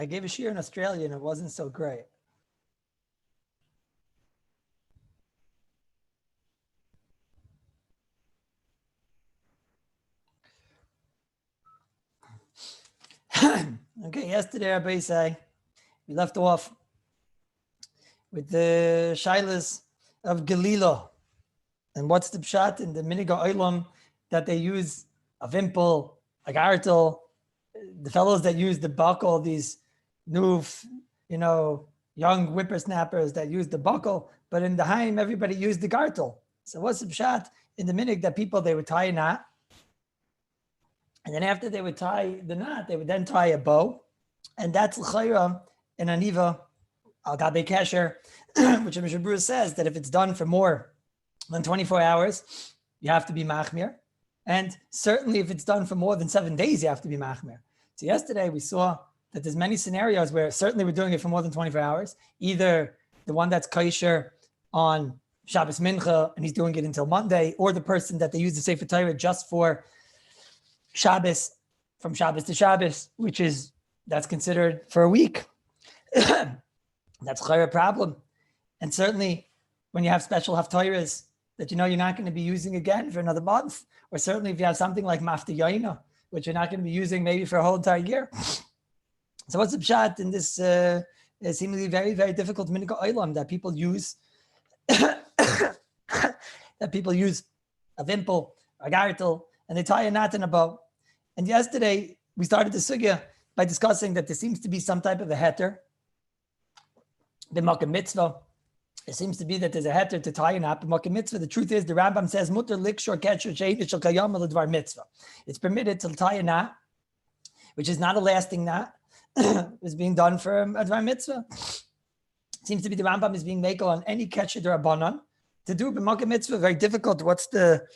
I gave a shiur in Australia and it wasn't so great. Okay, yesterday, Rabbi say, we left off with the shilas of Galila. And what's the pshat in the minig olam that they use a vimple, a gartel, the fellows that use the buckle, these new, young whippersnappers that use the buckle, but in the Haim, everybody used the gartel. So what's the pshat in the minig that people, they would tie a knot, and then after they would tie the knot, they would then tie a bow, and that's l'chayra in aniva al gabe kesher, which the Mishnah Berurah says that if it's done for more than 24 hours, you have to be machmir, and certainly if it's done for more than 7 days, you have to be machmir. So yesterday we saw that there's many scenarios where certainly we're doing it for more than 24 hours, either the one that's kosher on Shabbos Mincha and he's doing it until Monday, or the person that they use the Sefer Torah just for Shabbos, from Shabbos to Shabbos, that's considered for a week. That's a problem. And certainly when you have special haftarahs that you're not going to be using again for another month, or certainly if you have something like mafta yaina, which you're not going to be using maybe for a whole entire year. So what's the pshat in this seemingly very, very difficult minig olam that people use that people use a vimple, a gartel, and they tie a knot in a bow. And yesterday we started the sugya by discussing that there seems to be some type of a heter, the makom mitzvah. It seems to be that there's a heter to tie a knot, but makom mitzvah. The truth is, the Rambam says mutter likshor ketcher shein shel kayam l'dvar mitzvah. It's permitted to tie a knot, which is not a lasting knot. Is being done for a dvar mitzvah. It seems to be the Rambam is being made on any ketcher d'Rabbanan to do b'makom mitzvah. Very difficult. What's the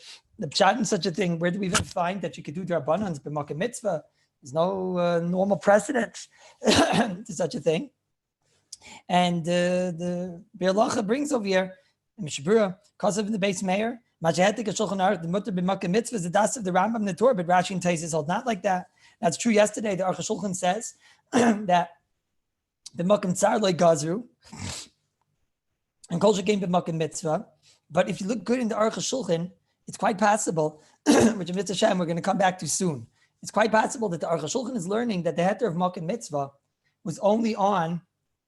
pshat in such a thing? Where do we even find that you could do d'Rabbanans b'makom mitzvah? There's no normal precedent to such a thing. And the Be'alacha brings over here, the Mishnah Berurah, Kasav in the base mayor, Majahetik Shulchan Aruch, the mutter b'makom mitzvah is the das of the Rambam in the Torah, but Rashi and Taisus hold not like that. That's true. Yesterday, the Aruch Shulchan says that the makom tsar like gazru and kol shekein b'makom mitzvah. But if you look good in the Aruch Shulchan, it's quite possible, which in Mitzvah Shem we're going to come back to soon. It's quite possible that the Aruch Shulchan is learning that the heter of makom mitzvah was only on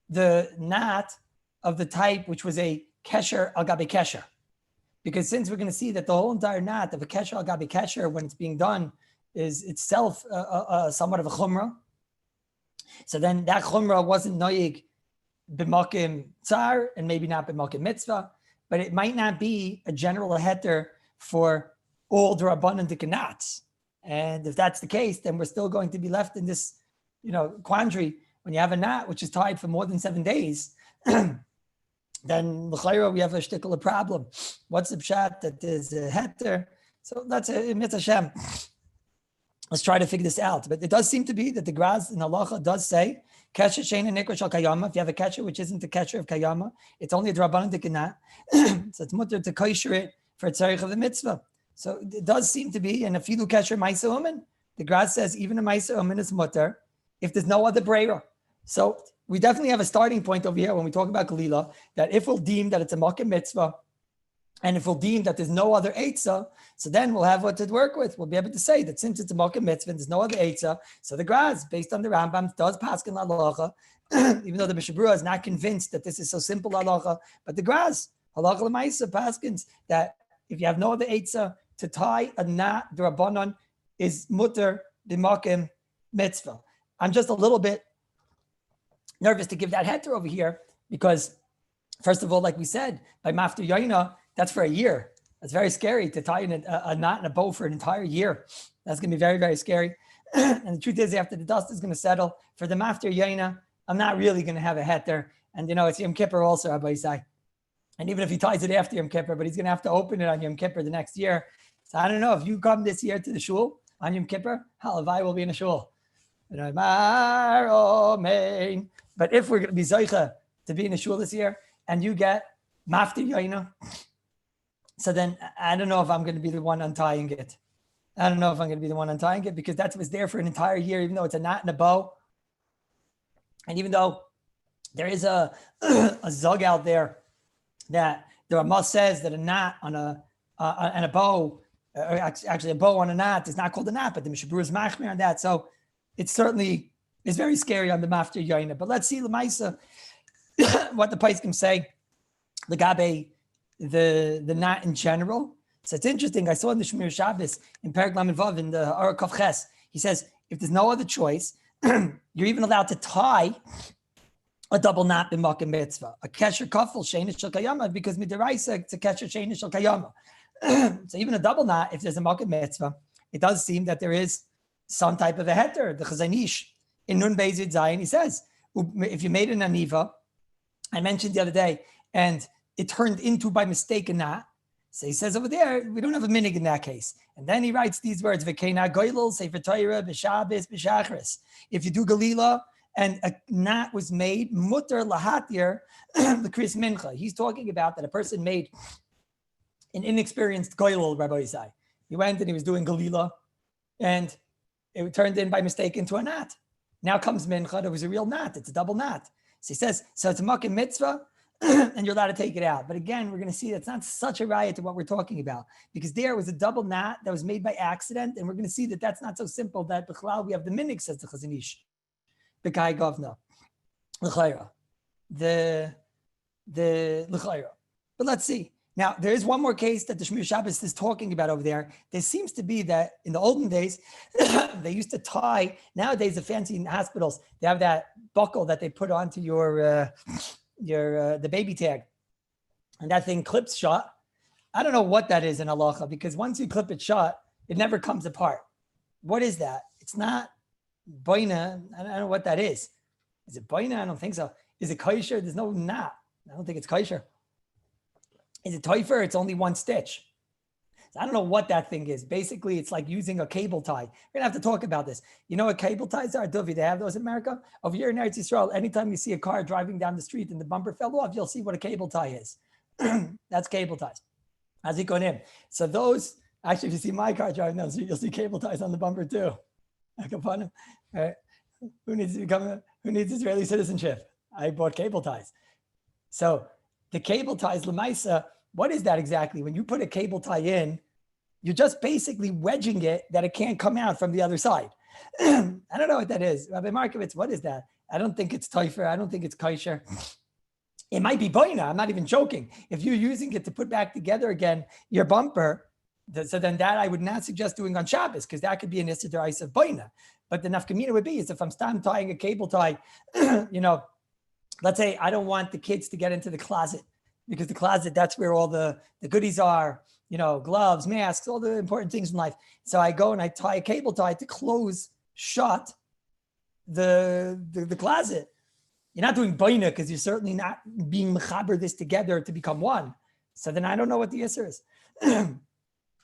the knot of the type which was a kesher al gabe kesher. Because since we're going to see that the whole entire knot of a kesher al gabe kesher, when it's being done, is itself somewhat of a chumrah. So then that chumrah wasn't noyig b'makom tsar and maybe not b'makom mitzvah, but it might not be a general heter for all the rabbanan knots. And if that's the case, then we're still going to be left in this, quandary. When you have a knot which is tied for more than 7 days, then l'chayra we have a shtickle problem. What's the pshat that there's a heter? So that's a mitzvah Hashem. Let's try to figure this out. But it does seem to be that the Graz in halacha does say kesher shein and nikra shel kayama. If you have a kesher which isn't the kesher of kayama, it's only a drabanan dikanat. So it's mutter to kosher it for a tzarich of the mitzvah. So it does seem to be, and a filu kesher ma'isa umen, the Graz says even a ma'isa umen is mutter if there's no other breira. So we definitely have a starting point over here when we talk about Galila, that if we'll deem that it's a makom mitzvah, and if we'll deem that there's no other eitzah, so then we'll have what to work with. We'll be able to say that since it's a makom mitzvah and there's no other eitzah, so the Graz, based on the Rambam, does paskin halacha, even though the Mishnah Berurah is not convinced that this is so simple halacha, but the Graz, halacha l'maisa, paskins, that if you have no other eitzah, to tie a knot, the Rabbanon is mutter b'makom mitzvah. I'm just a little bit nervous to give that heter over here because, first of all, like we said, by mafta yaina, that's for a year. That's very scary to tie in a knot and a bow for an entire year. That's going to be very, very scary. And the truth is, after the dust is going to settle, for the mafta yaina, I'm not really going to have a heter. And it's Yom Kippur also, Rabbi Isai. And even if he ties it after Yom Kippur, but he's going to have to open it on Yom Kippur the next year. So I don't know, if you come this year to the shul on Yom Kippur, Halavai will be in a shul. But if we're going to be Zoicha to be in a shul this year and you get mafti yaina, so then I don't know if I'm going to be the one untying it. I don't know if I'm going to be the one untying it because that was there for an entire year, even though it's a knot and a bow. And even though there is a zug out there that the Ramah says that a knot on a bow, actually a bow on a knot is not called a knot, but the Mishabur is machmir on that. So it certainly is very scary on the maftir yaina. But let's see Lamaisa what the Paiskim say, the Gabe, the knot in general. So it's interesting. I saw in the Shmir Shabbos in Perek Lamed Vav in the Arakov Ches, he says, if there's no other choice, you're even allowed to tie a double knot in Makom Mitzvah, a kesher kafel sheinish shel kayama, because midiraisa it's a kesher sheinish shel kayama. So even a double knot, if there's a Makom Mitzvah, it does seem that there is some type of a heter. The Chazanish in Nun Beis Yud Zayin, he says, if you made an aniva, I mentioned the other day, and it turned into by mistake a knot. So he says over there, we don't have a minig in that case. And then he writes these words, V'keina goylel, Sefer Torah, b'Shabbos, b'Shachris. If you do Galila, and a knot was made, mutter lahatir, the Kris Mincha. He's talking about that a person made an inexperienced goylel, Rabbi Isai. He went and he was doing Galila, and it turned in by mistake into a knot. Now comes Mincha, there was a real knot. It's a double knot. So he says, so it's a Makom Mitzvah, and you're allowed to take it out. But again, we're going to see that's not such a riot to what we're talking about, because there was a double knot that was made by accident, and we're going to see that that's not so simple that b'chlal we have the minig, says the Chazanish, the Kai Govna, l'chayra, the l'chayra. But let's see. Now, there is one more case that the Shmir Shabbos is talking about over there. There seems to be that in the olden days, they used to tie, nowadays the fancy hospitals, they have that buckle that they put onto your the baby tag, and that thing clips shut. I don't know what that is in halacha, because once you clip it shut, it never comes apart. What is that? It's not boina. I don't know what that is. Is it boina? I don't think so. Is it kosher? There's no knot. I don't think it's kosher. Is it toifer? It's only one stitch. So I don't know what that thing is. Basically, it's like using a cable tie. We're gonna have to talk about this. You know what cable ties are, Duvi? They have those in America. Over here in Eretz Yisrael, anytime you see a car driving down the street and the bumper fell off, you'll see what a cable tie is. That's cable ties. As it going in. So those, actually, if you see my car driving down the street, you'll see cable ties on the bumper too. I can find them. All right. Who needs Israeli citizenship? I bought cable ties. So the cable ties, Lamaisa, what is that exactly? When you put a cable tie in, you're just basically wedging it that it can't come out from the other side. I don't know what that is. Rabbi Markovitz, what is that? I don't think it's toifer. I don't think it's kosher. It might be boina. I'm not even joking. If you're using it to put back together again your bumper, so then that I would not suggest doing on Shabbos, because that could be an issa d'oraisa of boina. But the nafkamina would be is if I'm tying a cable tie, let's say I don't want the kids to get into the closet, because the closet, that's where all the goodies are, gloves, masks, all the important things in life. So I go and I tie a cable tie to close shut the closet. You're not doing boina, because you're certainly not being mechaber this together to become one. So then I don't know what the answer is.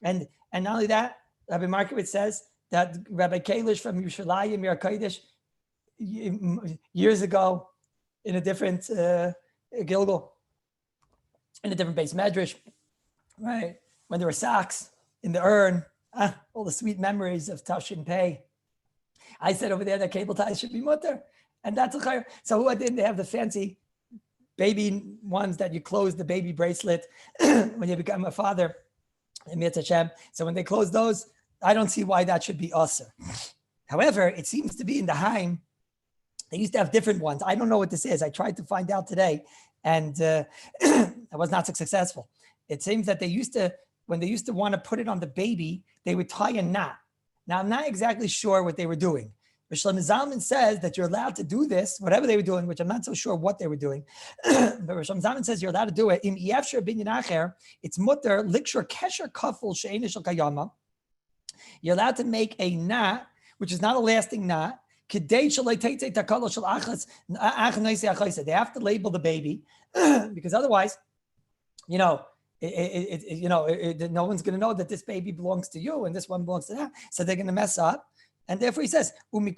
And not only that, Rabbi Markovitz says that Rabbi Kallus from Yerushalayim, Mir HaKodesh, years ago in a different Gilgal, in a different base medrash, right? When there were socks in the urn, all the sweet memories of Tashin Pei. I said over there that cable ties should be mutter, and that's a chayr. So who didn't they have the fancy baby ones that you close the baby bracelet when you become a father? So when they close those, I don't see why that should be usher. However, it seems to be in the Haim, they used to have different ones. I don't know what this is. I tried to find out today, and I was not so successful. It seems that when they used to want to put it on the baby, they would tie a knot. Now, I'm not exactly sure what they were doing. Shlomo Zalman says that you're allowed to do this, whatever they were doing, which I'm not so sure what they were doing. But Shlomo Zalman says you're allowed to do it. It's mutter likshur kesher kafel she'ein shel kayama. You're allowed to make a knot, which is not a lasting knot. They have to label the baby because otherwise, no one's going to know that this baby belongs to you and this one belongs to that. So they're going to mess up. And therefore he says, but he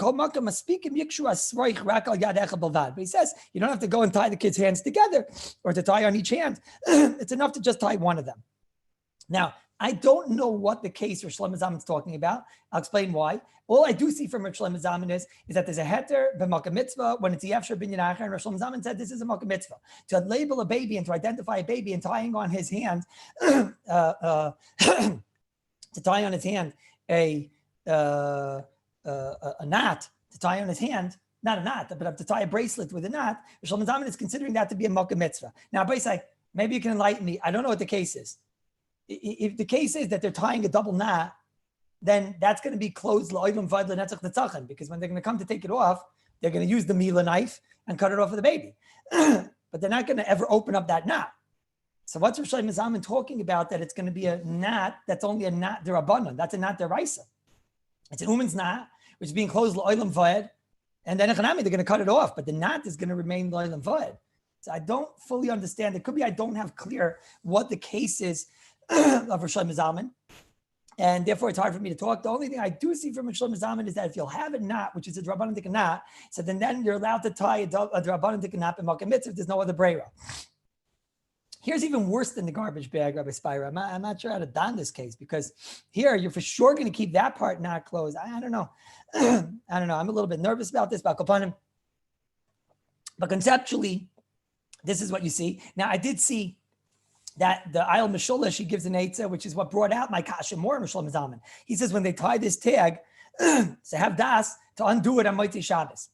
says, you don't have to go and tie the kids' hands together or to tie on each hand. It's enough to just tie one of them. Now, I don't know what the case Rosh Hashanah is talking about. I'll explain why. All I do see from Rosh Hashanah is that there's a heter b'malka mitzvah when it's yefshar bin yanachar, and Rosh Hashanah said this is a malka mitzvah. To label a baby and to identify a baby and tying on his hand, to tie on his hand a knot, to tie on his hand, not a knot, but to tie a bracelet with a knot, Rosh Hashanah is considering that to be a malka mitzvah. Now, Baisai, maybe you can enlighten me. I don't know what the case is. If the case is that they're tying a double knot, then that's going to be closed because when they're going to come to take it off, they're going to use the mila knife and cut it off of the baby. But they're not going to ever open up that knot. So what's Rosh Hashanah talking about that it's going to be a knot that's only a knot derabanan? That's a knot deraisa. It's an uman's knot, which is being closed l'olam vayed, and then they're going to cut it off, but the knot is going to remain l'olam vayed. So I don't fully understand. It could be I don't have clear what the case is of Rosh Hashanah, and therefore it's hard for me to talk. The only thing I do see from Rosh Hashanah is that if you'll have a knot, which is a drabanan dik knot, so then you're allowed to tie a drabanan dik knot in malka mitzvah if there's no other breira. Here's even worse than the garbage bag, Rabbi Spira. I'm not sure how to don this case because here you're for sure going to keep that part not closed. I don't know. I don't know. I'm a little bit nervous about this, but conceptually, this is what you see. Now, I did see that the Ayel Meshulah, she gives an eitzah, which is what brought out my kasha more in Rosh Hashanah. He says when they tie this tag, to have das, to undo it on Motzei Shabbos.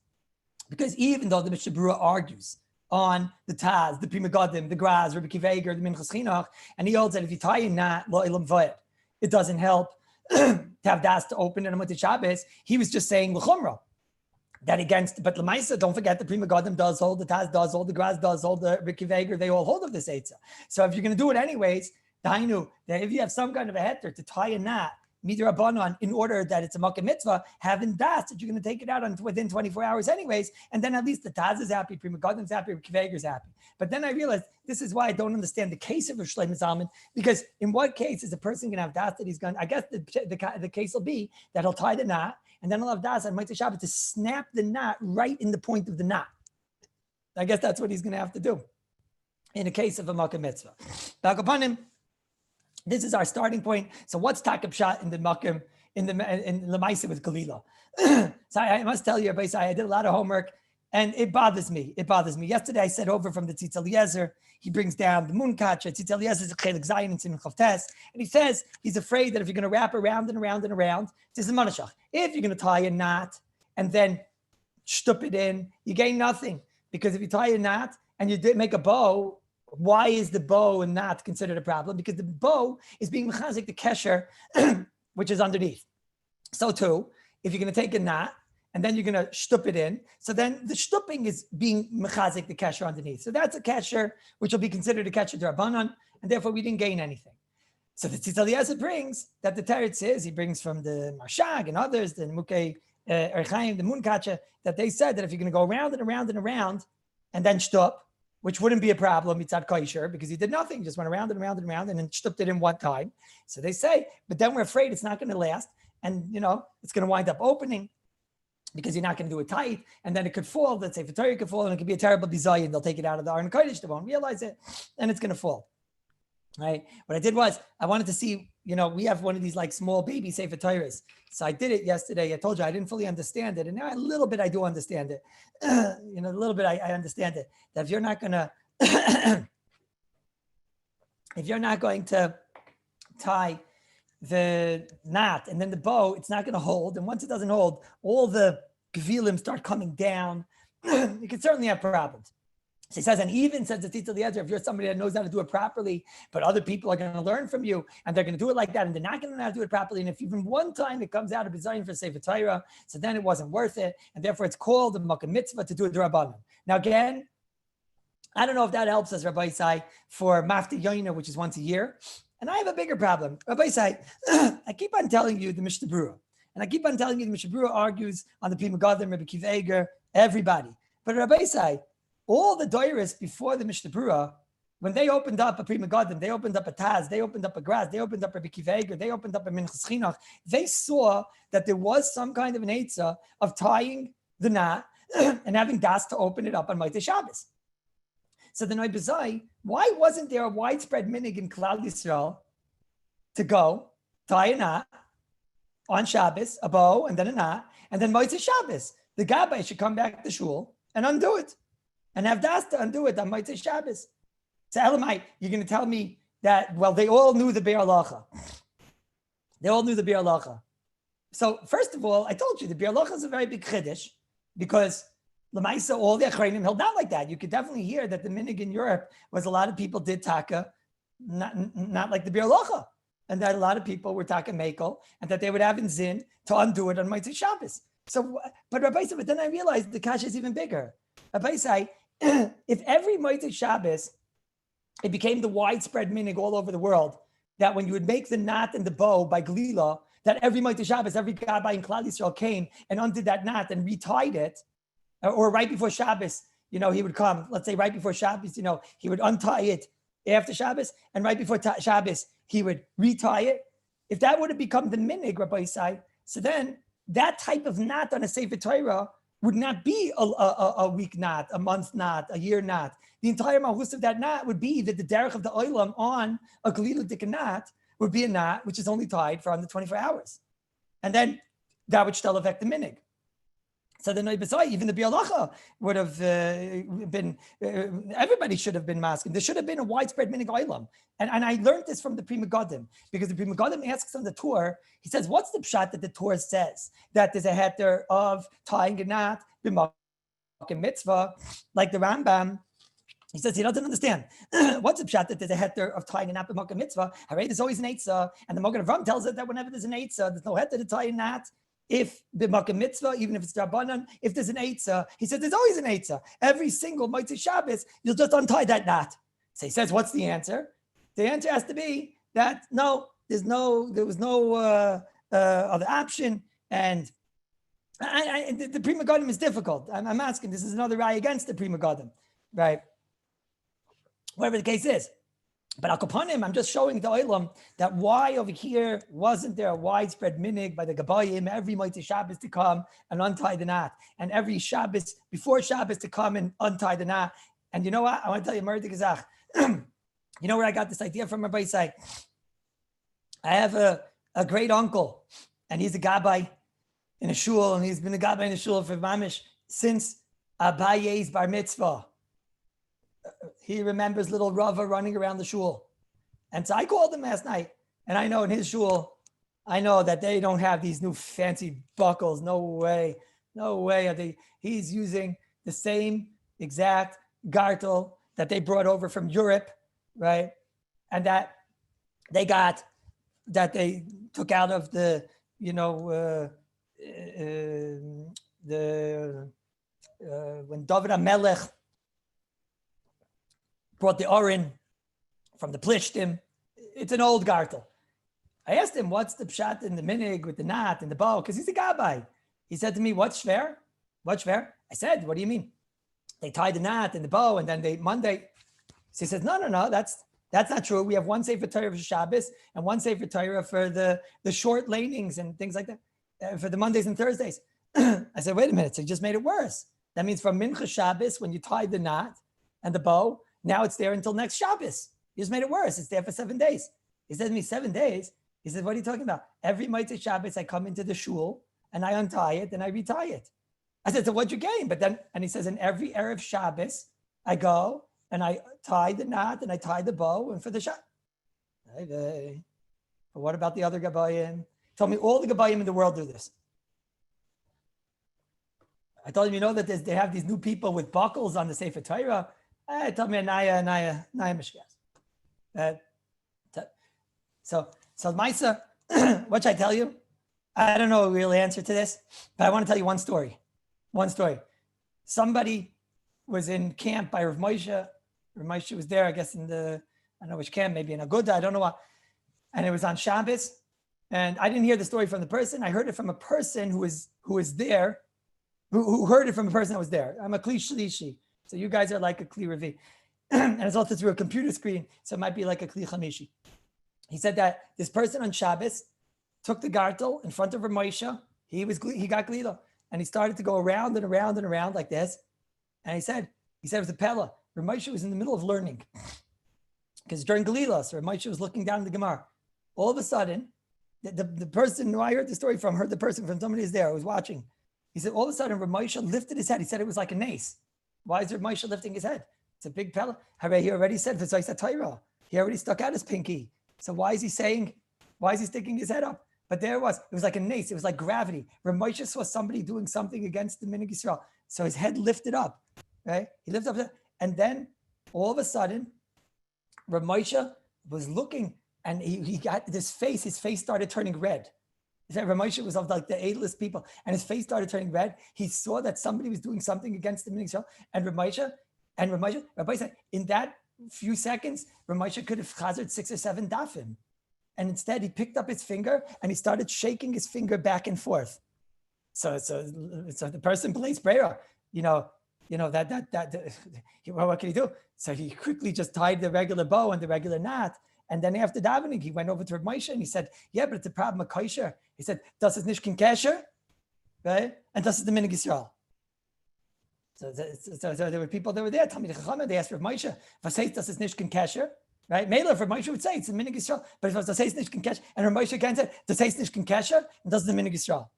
Because even though the Mishnah Berurah argues on the Taz, the Pri Megadim, the Graz, Rabbi Akiva Eiger, the Minchas Chinuch, and he holds that if you tie a knot, lo ilam vayed, it doesn't help to have das to open it on Motzei Shabbos. He was just saying l'chumra. That against, but Lamaisa, don't forget the Pri Megadim does hold, the Taz does hold, the Graz does hold, the Rabbi Akiva Eiger, they all hold of this eitzah. So if you're going to do it anyways, Dainu, that if you have some kind of a heter to tie a knot, midrabanan, in order that it's a malka mitzvah, having das that you're going to take it out within 24 hours anyways, and then at least the Taz is happy, Pri Megadim is happy, Rabbi Akiva Eiger is happy. But then I realized this is why I don't understand the case of Rosh Hashanah, because in what case is a person going to have das that he's going? I guess the case will be that he'll tie the knot. And then I'll have das on Motzei Shabbos to snap the knot right in the point of the knot. I guess that's what he's going to have to do in the case of a malka mitzvah. Back upon him, this is our starting point. So what's takab shot in the malkim in Lamaisa with Galila? So I must tell you, I did a lot of homework, and it bothers me. It bothers me. Yesterday I said over from the Tzitz Eliezer. He brings down the Munkacha. Tzitz Eliezer is a chelik zayin in Simon Chavtes, and he says he's afraid that if you're going to wrap around and around and around, this is manashach. If you're going to tie a knot and then shtup it in, you gain nothing, because if you tie a knot and you did make a bow, why is the bow and knot considered a problem? Because the bow is being mechazik the kesher, which is underneath. So too, if you're going to take a knot and then you're going to shtup it in, so then the shtupping is being mechazik the kesher underneath. So that's a kesher which will be considered a kesher d'Rabbanan, and therefore we didn't gain anything. So the Tzitz Eliezer brings that the Teretz is, he brings from the Marshag and others, the Mukei Erchaim, the Munkacha, that they said that if you're going to go around and around and around and then shtup, which wouldn't be a problem, mitzad kosher, because he did nothing, he just went around and around and around and then shtupped it in one time. So they say, but then we're afraid it's not going to last, and it's going to wind up opening, because you're not going to do it tight, and then it could fall. Let's say Torah could fall, and it could be a terrible design. They'll take it out of the Aron Kodesh, they won't realize it, and it's going to fall. Right? What I did was I wanted to see. We have one of these like small baby Sefer Torahs. So I did it yesterday. I told you I didn't fully understand it, and now a little bit I do understand it. A little bit I understand it. That if you're not going to tie the knot and then the bow, it's not going to hold. And once it doesn't hold, all the gevilim start coming down. You can certainly have problems. So he says, and even says the Tzitz Eliezer, if you're somebody that knows how to do it properly, but other people are going to learn from you and they're going to do it like that, and they're not going to know how to do it properly. And if even one time it comes out of design for Sefer Torah, so then it wasn't worth it. And therefore it's called a malka mitzvah to do it d'Rabbanan. Now again, I don't know if that helps us, Rabbi Isai, for Mafti Yoina, which is once a year. And I have a bigger problem. Rabbi Isai, I keep on telling you the Mishnah Berurah. And I keep on telling you the Mishnah Berurah argues on the Pri Megadim, Rabbi Akiva Eiger, everybody. But Rabbi Isai, all the doiris before the Mishnah Berurah, when they opened up a Pri Megadim, they opened up a Taz, they opened up a Graz, they opened up a Rabbi Akiva Eiger, they opened up a Minchas Chinuch, they saw that there was some kind of an eitzah of tying the knot and having das to open it up on Motzei Shabbos. So the Noi Bezai, why wasn't there a widespread minig in Klal Yisrael to go tie a knot on Shabbos, a bow, and then a knot, and then Motzei Shabbos. The Gabbai should come back to shul and undo it, and have das to undo it on Motzei Shabbos. So Elamite, you're going to tell me that, well, they all knew the Be'er Halacha. They all knew the Be'er Halacha. So first of all, I told you the Be'er Halacha is a very big chiddush, because Lamaisa, all the Achrayim held not like that. You could definitely hear that the minig in Europe was a lot of people did taka, not like the Be'er Halacha, and that a lot of people were taka mekel, and that they would have in zin to undo it on Motzei Shabbos. So, but Rabbi said, but then I realized the kasha is even bigger. Rabbi said, if every Motzei Shabbos, it became the widespread minig all over the world, that when you would make the knot and the bow by Glila, that every Motzei Shabbos, every Gabbai in Klal Yisrael came and undid that knot and retied it, or right before Shabbos, he would come, let's say right before Shabbos, he would untie it after Shabbos, and right before Shabbos, he would retie it. If that would have become the minig, Rabbi Isai, so then that type of knot on a Sefer Torah would not be a week knot, a month knot, a year knot. The entire mahus of that knot would be that the derech of the olam on a Galila Dika knot would be a knot which is only tied for under 24 hours. And then that would still affect the minig. So the Noibasai, even the Be'er Halacha would have been, everybody should have been masking. There should have been a widespread minig olam. And I learned this from the Pri Megadim, because the Pri Megadim asks on the Torah, he says, what's the pshat that the Torah says? That there's a heter of tying a knot, b'makom mitzvah, like the Rambam. He says he doesn't understand. What's the pshat that there's a heter of tying a knot b'makom mitzvah? Hooray, there's always an eitzah. And the Mogen Avram tells it that whenever there's an eitzah, there's no heter to tie a knot. If b'makom mitzvah, even if it's Rabbanan, if there's an eitzah, he says there's always an eitzah. Every single Motzei Shabbos, you'll just untie that knot. So he says, what's the answer? The answer has to be that no, there was no other option, and the Pri Megadim is difficult. I'm asking, this is another raya against the Pri Megadim, right? Whatever the case is. But Al Kapanim, I'm just showing the Olam that why over here wasn't there a widespread minig by the Gabayim every Motzei Shabbos to come and untie the knot, and every Shabbos before Shabbos to come and untie the knot. And you know what? I want to tell you, Murder Gazach. You know where I got this idea from, Rabbi Isai? I have a great uncle, and he's a Gabbai in a shul, and he's been a Gabbai in a shul for Mamish since Abaye's bar mitzvah. He remembers little Rava running around the shul. And so I called him last night, and I know in his shul, I know that they don't have these new fancy buckles. No way are they. He's using the same exact gartel that they brought over from Europe, right? And that they took out of the, when David HaMelech brought the Orin from the Plishtim. It's an old gartel. I asked him, what's the pshat in the minig with the knot and the bow? Because he's a gabbai. He said to me, what's shver? What's shver? I said, what do you mean? They tied the knot and the bow, and then Monday. So he says, no, that's not true. We have one Sefer Torah for Shabbos and one Sefer Torah for the short lanings and things like that, for the Mondays and Thursdays. I said, wait a minute. So you just made it worse. That means from Mincha Shabbos, when you tied the knot and the bow, now it's there until next Shabbos. You just made it worse. It's there for 7 days. He said to me, 7 days? He said, what are you talking about? Every Motzei Shabbos, I come into the shul and I untie it and I retie it. I said, so what'd you gain? And he says, in every Erev Shabbos, I go and I tie the knot and I tie the bow and for the Shabbos. But what about the other Gabayim? Told me all the Gabayim in the world do this. I told him, that they have these new people with buckles on the Sefer Torah. I told me Naya Mishkas. So Maisa, what should I tell you? I don't know a real answer to this, but I want to tell you one story. Somebody was in camp by Rav Moshe. Rav Moshe was there, I guess, I don't know which camp, maybe in Aguda, I don't know what. And it was on Shabbos. And I didn't hear the story from the person. I heard it from a person who was there, who heard it from a person that was there. I'm a Kli Shlishi. So you guys are like a Kli Revi. And it's also through a computer screen, so it might be like a Kli Chamishi. He said that this person on Shabbos took the gartel in front of Rav Moshe. He got Glila. And he started to go around and around and around like this. And he said it was a Pella. Rav Moshe was in the middle of learning. Because during Galila, so Rav Moshe was looking down at the Gemara. all of a sudden, the person who I heard the story from, heard the person from somebody who's there, who was watching. He said, all of a sudden, Rabbi lifted his head. He said it was like a nace. Why is Rabbi lifting his head? It's a big pella. He already said, he already stuck out his pinky. So why is he sticking his head up? But there it was like a nace. It was like gravity. Rabbi saw somebody doing something against the Minig Yisrael. So his head lifted up, right? He lifted up. And then all of a sudden, Rabbi was looking and he got this face, his face started turning red. Rabbi was of like the A-list people, and his face started turning red. He saw that somebody was doing something against the Minig Yisrael, and Rabbi said, in that few seconds, Rabbi could have chazered 6 or 7 dafim. And instead, he picked up his finger and he started shaking his finger back and forth. So the person plays prayer, what can he do? So he quickly just tied the regular bow and the regular knot. And then after davening, he went over to Reb Moshe and he said, yeah, but it's a problem of kosher. He said, das ist nicht kein kasher, right? And das ist the Minig Yisrael. So there were people that were there, Talmidei Chachamim, they asked Reb Moshe, was heißt das ist nicht kein kasher? Right? Mela, Reb Moshe would say it's the Minig Yisrael, but if it was das heißt nicht kein kasher, and Reb Moshe again said, das heißt nicht kein kasher, and das ist the Minig Yisrael.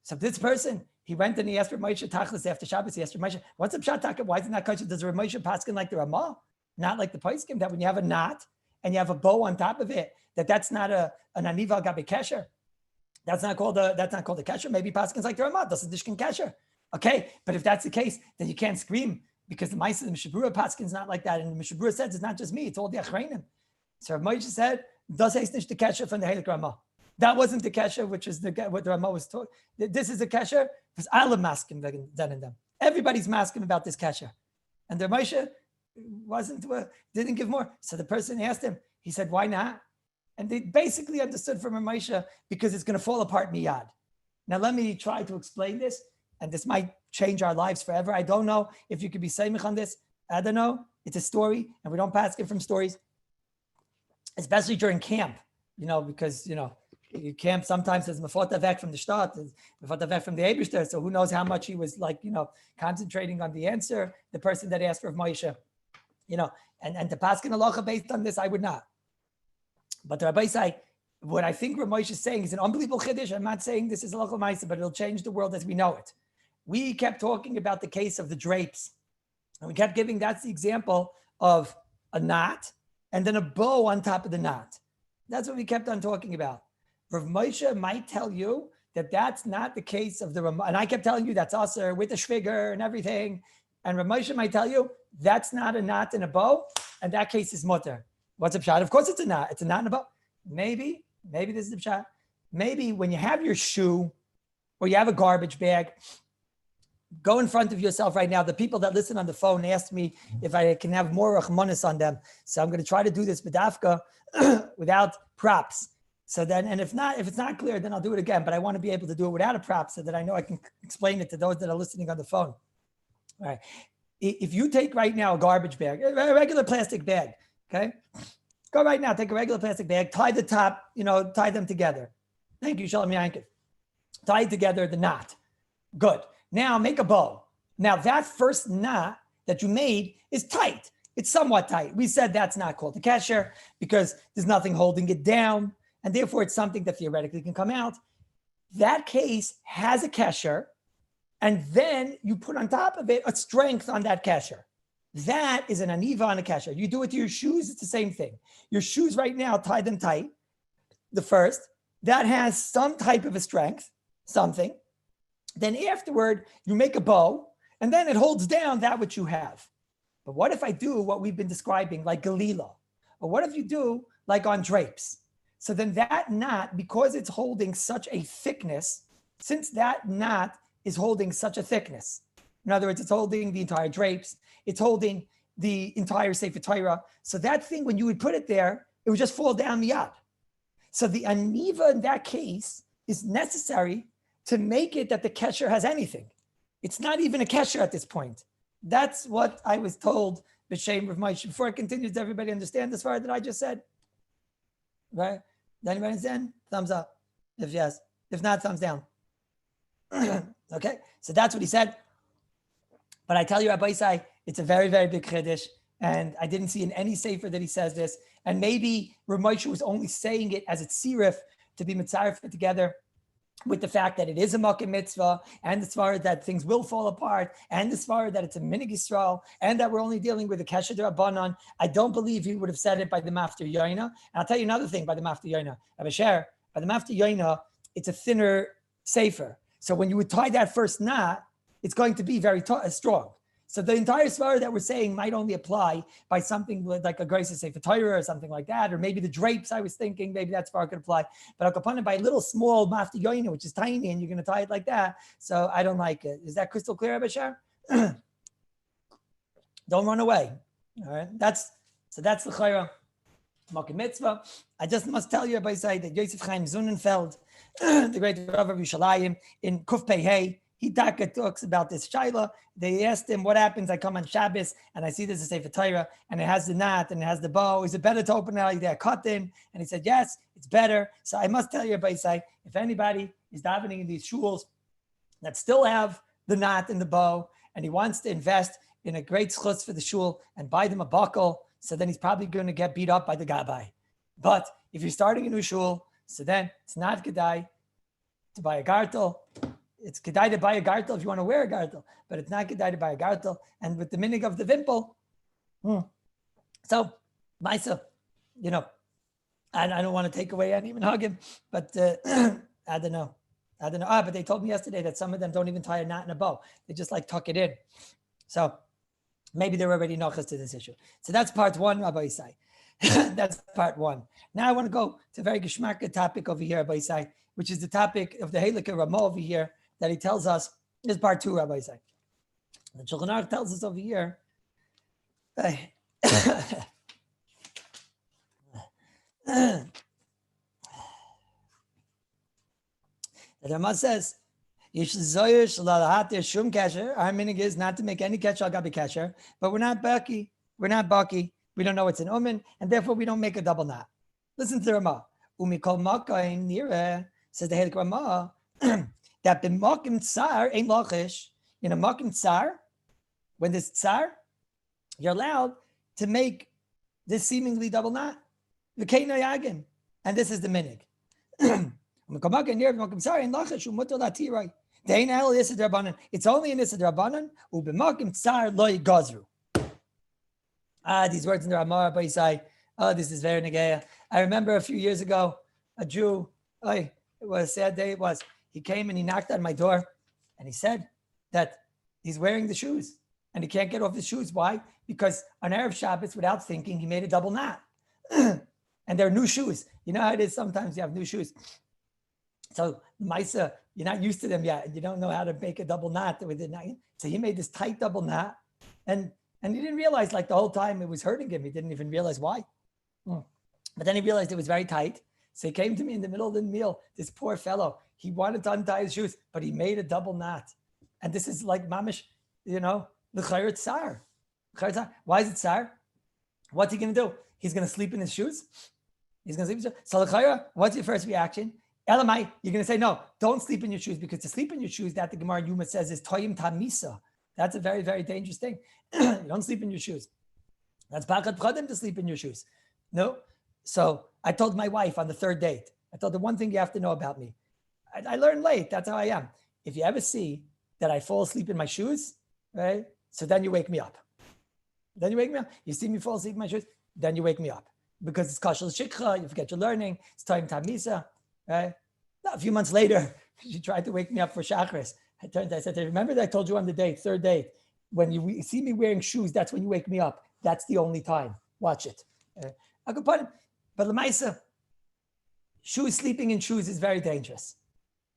So this person, he went and he asked Reb Moshe Tachlis after Shabbos, he asked Reb Moshe, what's the pshat taka? Why is it not kosher? Does Reb Moshe paskin like the Ramah? Not like the Paiskim, that when you have a knot, and you have a bow on top of it, that's not an aniva gabe kesher. That's not called a kesher. Maybe Paskin's like the Ramah, that's a dishkin kesher. Okay, but if that's the case, then you can't scream because the Maisa, the Mishabura Paskin's not like that. And the Mishabura says it's not just me, it's all the Achrayim. So Moshe said, das heißt nicht the kesher from the Heilig Ramah. That wasn't the kesher, which is what the Ramah was taught. This is the kesher, because Allah maskim then and them. Everybody's masking about this kesher. And the Moshe didn't give more. So the person asked him, he said, why not? And they basically understood from Moshe because it's going to fall apart miyad. Now let me try to explain this, and this might change our lives forever. I don't know if you could be seimich on this. I don't know. It's a story, and we don't pass it from stories, especially during camp, because, camp sometimes is mefotavek from the start, mefotavek from the Eibishter, so who knows how much he was concentrating on the answer, the person that asked for Moshe. And to paskin halacha based on this, I would not. But the Rabbi say, what I think Rabbi Moshe is saying is an unbelievable chiddush. I'm not saying this is halacha ma'aseh, but it'll change the world as we know it. We kept talking about the case of the drapes, and we kept giving that's the example of a knot and then a bow on top of the knot. That's what we kept on talking about. Rav Moshe might tell you that that's not the case of the Ramah, and I kept telling you that's aser with the shviger and everything. And Rav Moshe might tell you that's not a knot and a bow, and that case is mutter. What's a pshat? Of course it's a knot. It's a knot and a bow. Maybe this is the pshat. Maybe when you have your shoe or you have a garbage bag, go in front of yourself right now. The people that listen on the phone asked me if I can have more rachmanis on them. So I'm going to try to do this b'dafka without props. So then, and if it's not clear, then I'll do it again. But I want to be able to do it without a prop so that I know I can explain it to those that are listening on the phone. All right. If you take right now a garbage bag, a regular plastic bag, okay? Go right now, take a regular plastic bag, tie the top, tie them together. Thank you, Shalom Yankiv. Tie together the knot. Good. Now make a bow. Now that first knot that you made is tight. It's somewhat tight. We said that's not called a kesher because there's nothing holding it down, and therefore it's something that theoretically can come out. That case has a kesher, and then you put on top of it a strength on that kesher. That is an aniva on a kesher. You do it to your shoes, it's the same thing. Your shoes right now, tie them tight. The first, that has some type of a strength, something. Then afterward, you make a bow, and then it holds down that which you have. But what if I do what we've been describing, like Galila? Or what if you do like on drapes? So then that knot, because it's holding such a thickness, since that knot is holding such a thickness, in other words, it's holding the entire drapes, it's holding the entire Sefer Torah. So that thing, when you would put it there, it would just fall down miyad. So the aniva in that case is necessary to make it that the kesher has anything. It's not even a kesher at this point. That's what I was told, b'shem Rav Moshe. Before I continue, does everybody understand this part that I just said? Right? Does anybody understand? Thumbs up. If yes. If not, thumbs down. Okay? So that's what he said. But I tell you, Rabbi Isai, it's a very, very big chiddush. And I didn't see in any sefer that he says this. And maybe Ramosha was only saying it as a tzirif to be mitzaref together with the fact that it is a makom mitzvah, and the svara that things will fall apart, and the svara that it's a minig Yisrael, and that we're only dealing with a kesher d'Rabbanan. I don't believe he would have said it by the mafter yoina. And I'll tell you another thing by the mafter yoina. Abasher, by the mafter yoina, it's a thinner sefer. So when you would tie that first knot, it's going to be very strong. So the entire svara that we're saying might only apply by something like a grace sefer Torah or something like that, or maybe the drapes. I was thinking maybe that svara could apply, but Akapanim by a little small mafti yoina, which is tiny, and you're going to tie it like that. So I don't like it. Is that crystal clear, Abishar? Don't run away. All right, that's the chayra makom mitzvah. I just must tell you, Rabbi, say that Yosef Chaim Zunenfeld, the great Rabbi of Yerushalayim, in Kuf Pei Hey, he talks about this shaila. They asked him, what happens? I come on Shabbos and I see this is a sefer Torah and it has the knot and it has the bow. Is it better to open it like that, cut in? And he said, yes, it's better. So I must tell you, Rabbi Say, if anybody is davening in these shuls that still have the knot and the bow, and he wants to invest in a great schutz for the shul and buy them a buckle, so then he's probably going to get beat up by the gabbai. But if you're starting a new shul, so then it's not kedai to buy a gartel. It's kedai to buy a gartel if you want to wear a gartel, but it's not kedai to buy a gartel. And with the minig of the vimple, so Maisa, I don't want to take away and even hug him, but I don't know. But they told me yesterday that some of them don't even tie a knot in a bow. They just like tuck it in. So maybe they're already nochas to this issue. So that's part one, Rabbi Isai. That's part one. Now I want to go to a very geschmacka topic over here, Rabbi Isai, which is the topic of the Halakha Ramah over here that he tells us. This is part two, Rabbi Isai. The Shulchan Aruch tells us over here. The Ramah says, our minig is not to make any kesher al gabi kesher, but we're not baki. We're not baki. We don't know it's an umin, and therefore we don't make a double knot. Listen to the Ramah. Umikol makain nira, says the Hilchos Ramah, that b'makim tsar ain't lachish. In a makim tsar, when there's tsar, you're allowed to make this seemingly double knot. V'keino yagin, and this is the minig. Umikol makain nira b'makim tsar ain't lachish umutar latirai. It's only in Issa D'Rabbanan. Ubemakim tsar loy gazru. These words in the Ramah, but say, this is very negeya. I remember a few years ago, a Jew, it was a sad day. He came and he knocked on my door and he said that he's wearing the shoes and he can't get off the shoes. Why? Because on Erev Shabbos, without thinking, he made a double knot. And they're new shoes. You know how it is sometimes you have new shoes. So Maisa, you're not used to them yet. You don't know how to make a double knot with it. So he made this tight double knot, and he didn't realize like the whole time it was hurting him. He didn't even realize why. But then he realized it was very tight. So he came to me in the middle of the meal. This poor fellow, he wanted to untie his shoes, but he made a double knot. And this is like mamish, the chayr tsar. Why is it tsar? What's he going to do? He's going to sleep in his shoes. He's going to sleep in his shoes. So the chayr, what's your first reaction? Elamai, you're going to say, no, don't sleep in your shoes, because to sleep in your shoes, that the Gemara Yuma says is toyim tamisa. That's a very, very dangerous thing. You don't sleep in your shoes. That's pakat pradim to sleep in your shoes. No. So I told my wife on the third date, I told her one thing you have to know about me. I learned late. That's how I am. If you ever see that I fall asleep in my shoes, right? So then you wake me up. You see me fall asleep in my shoes, then you wake me up. Because it's kashal shikha, you forget your learning, it's toyim tamisa. Right? Now, a few months later, she tried to wake me up for Shachris. I said, remember that I told you on the date, third date, when you see me wearing shoes, that's when you wake me up. That's the only time. Watch it. I could put it, but Lamaisa, sleeping in shoes is very dangerous.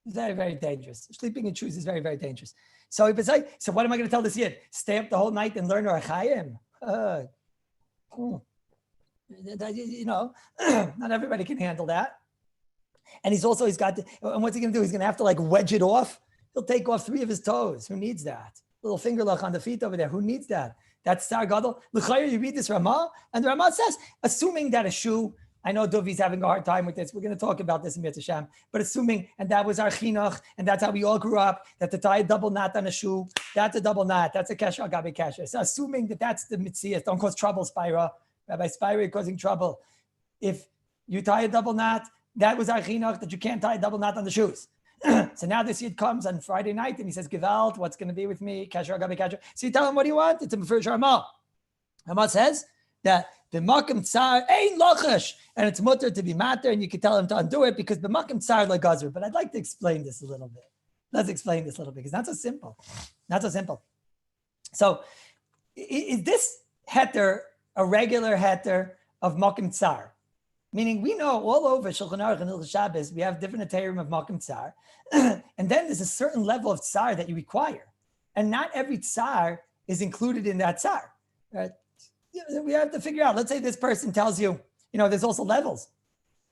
It's very, very dangerous. Sleeping in shoes is very, very dangerous. So what am I going to tell this yid? Stay up the whole night and learn Orachayim? Not everybody can handle that. And and what's he going to do? He's going to have to like wedge it off. He'll take off 3 of his toes. Who needs that? Little finger lock on the feet over there. Who needs that? That's Star Gadol. L'chayr, you read this Ramah, and the Ramah says, assuming that a shoe I know Duvi's having a hard time with this. We're going to talk about this in Mitzvah Sham. But assuming, and that was our chinuch, and that's how we all grew up, that to tie a double knot on a shoe, that's a double knot. That's a kesher agabe kesher. So assuming that that's the mitzvah, don't cause trouble, Spira. Rabbi Spira causing trouble. If you tie a double knot, that was our chinuch, that you can't tie a double knot on the shoes. So now this Yid comes on Friday night and he says, Gewalt, what's going to be with me? Kesher agabe kesher. So you tell him, what do you want? It's a Mefurish Ramah. Ramah says that the Makam Tsar ain't lochash, and it's mutter to be matter, and you can tell him to undo it because the Makam Tsar like Gazr. But I'd like to explain this a little bit. Let's explain this a little bit because not so simple. Not so simple. So is this heter a regular heter of Makam Tsar? Meaning we know all over Shulchan Aruch and Hilchos Shabbos, we have different heterim of Makam Tsar. And then there's a certain level of tsar that you require. And not every tsar is included in that tsar. Right? We have to figure out, let's say this person tells you, there's also levels.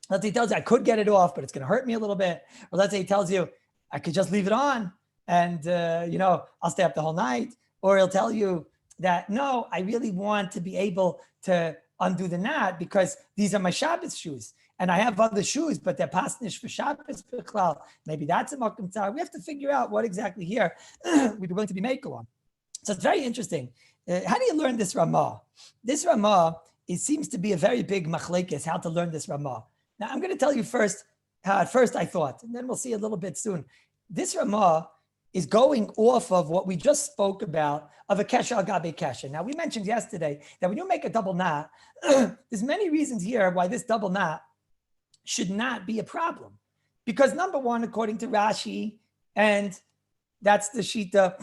Let's say he tells you, I could get it off, but it's going to hurt me a little bit. Or let's say he tells you, I could just leave it on and, I'll stay up the whole night. Or he'll tell you that, no, I really want to be able to undo the knot because these are my Shabbos shoes. And I have other shoes, but they're pasnish for Shabbos. Maybe that's a Makam Tsar. We have to figure out what exactly here we'd be willing to be makel on. So it's very interesting. How do you learn this Ramah? This Ramah, it seems to be a very big machlekes, how to learn this Ramah. Now, I'm going to tell you first how at first I thought, and then we'll see a little bit soon. This Ramah is going off of what we just spoke about of a kesher agabe kesher. Now, we mentioned yesterday that when you make a double knot, there's many reasons here why this double knot should not be a problem. Because number one, according to Rashi, and that's the shita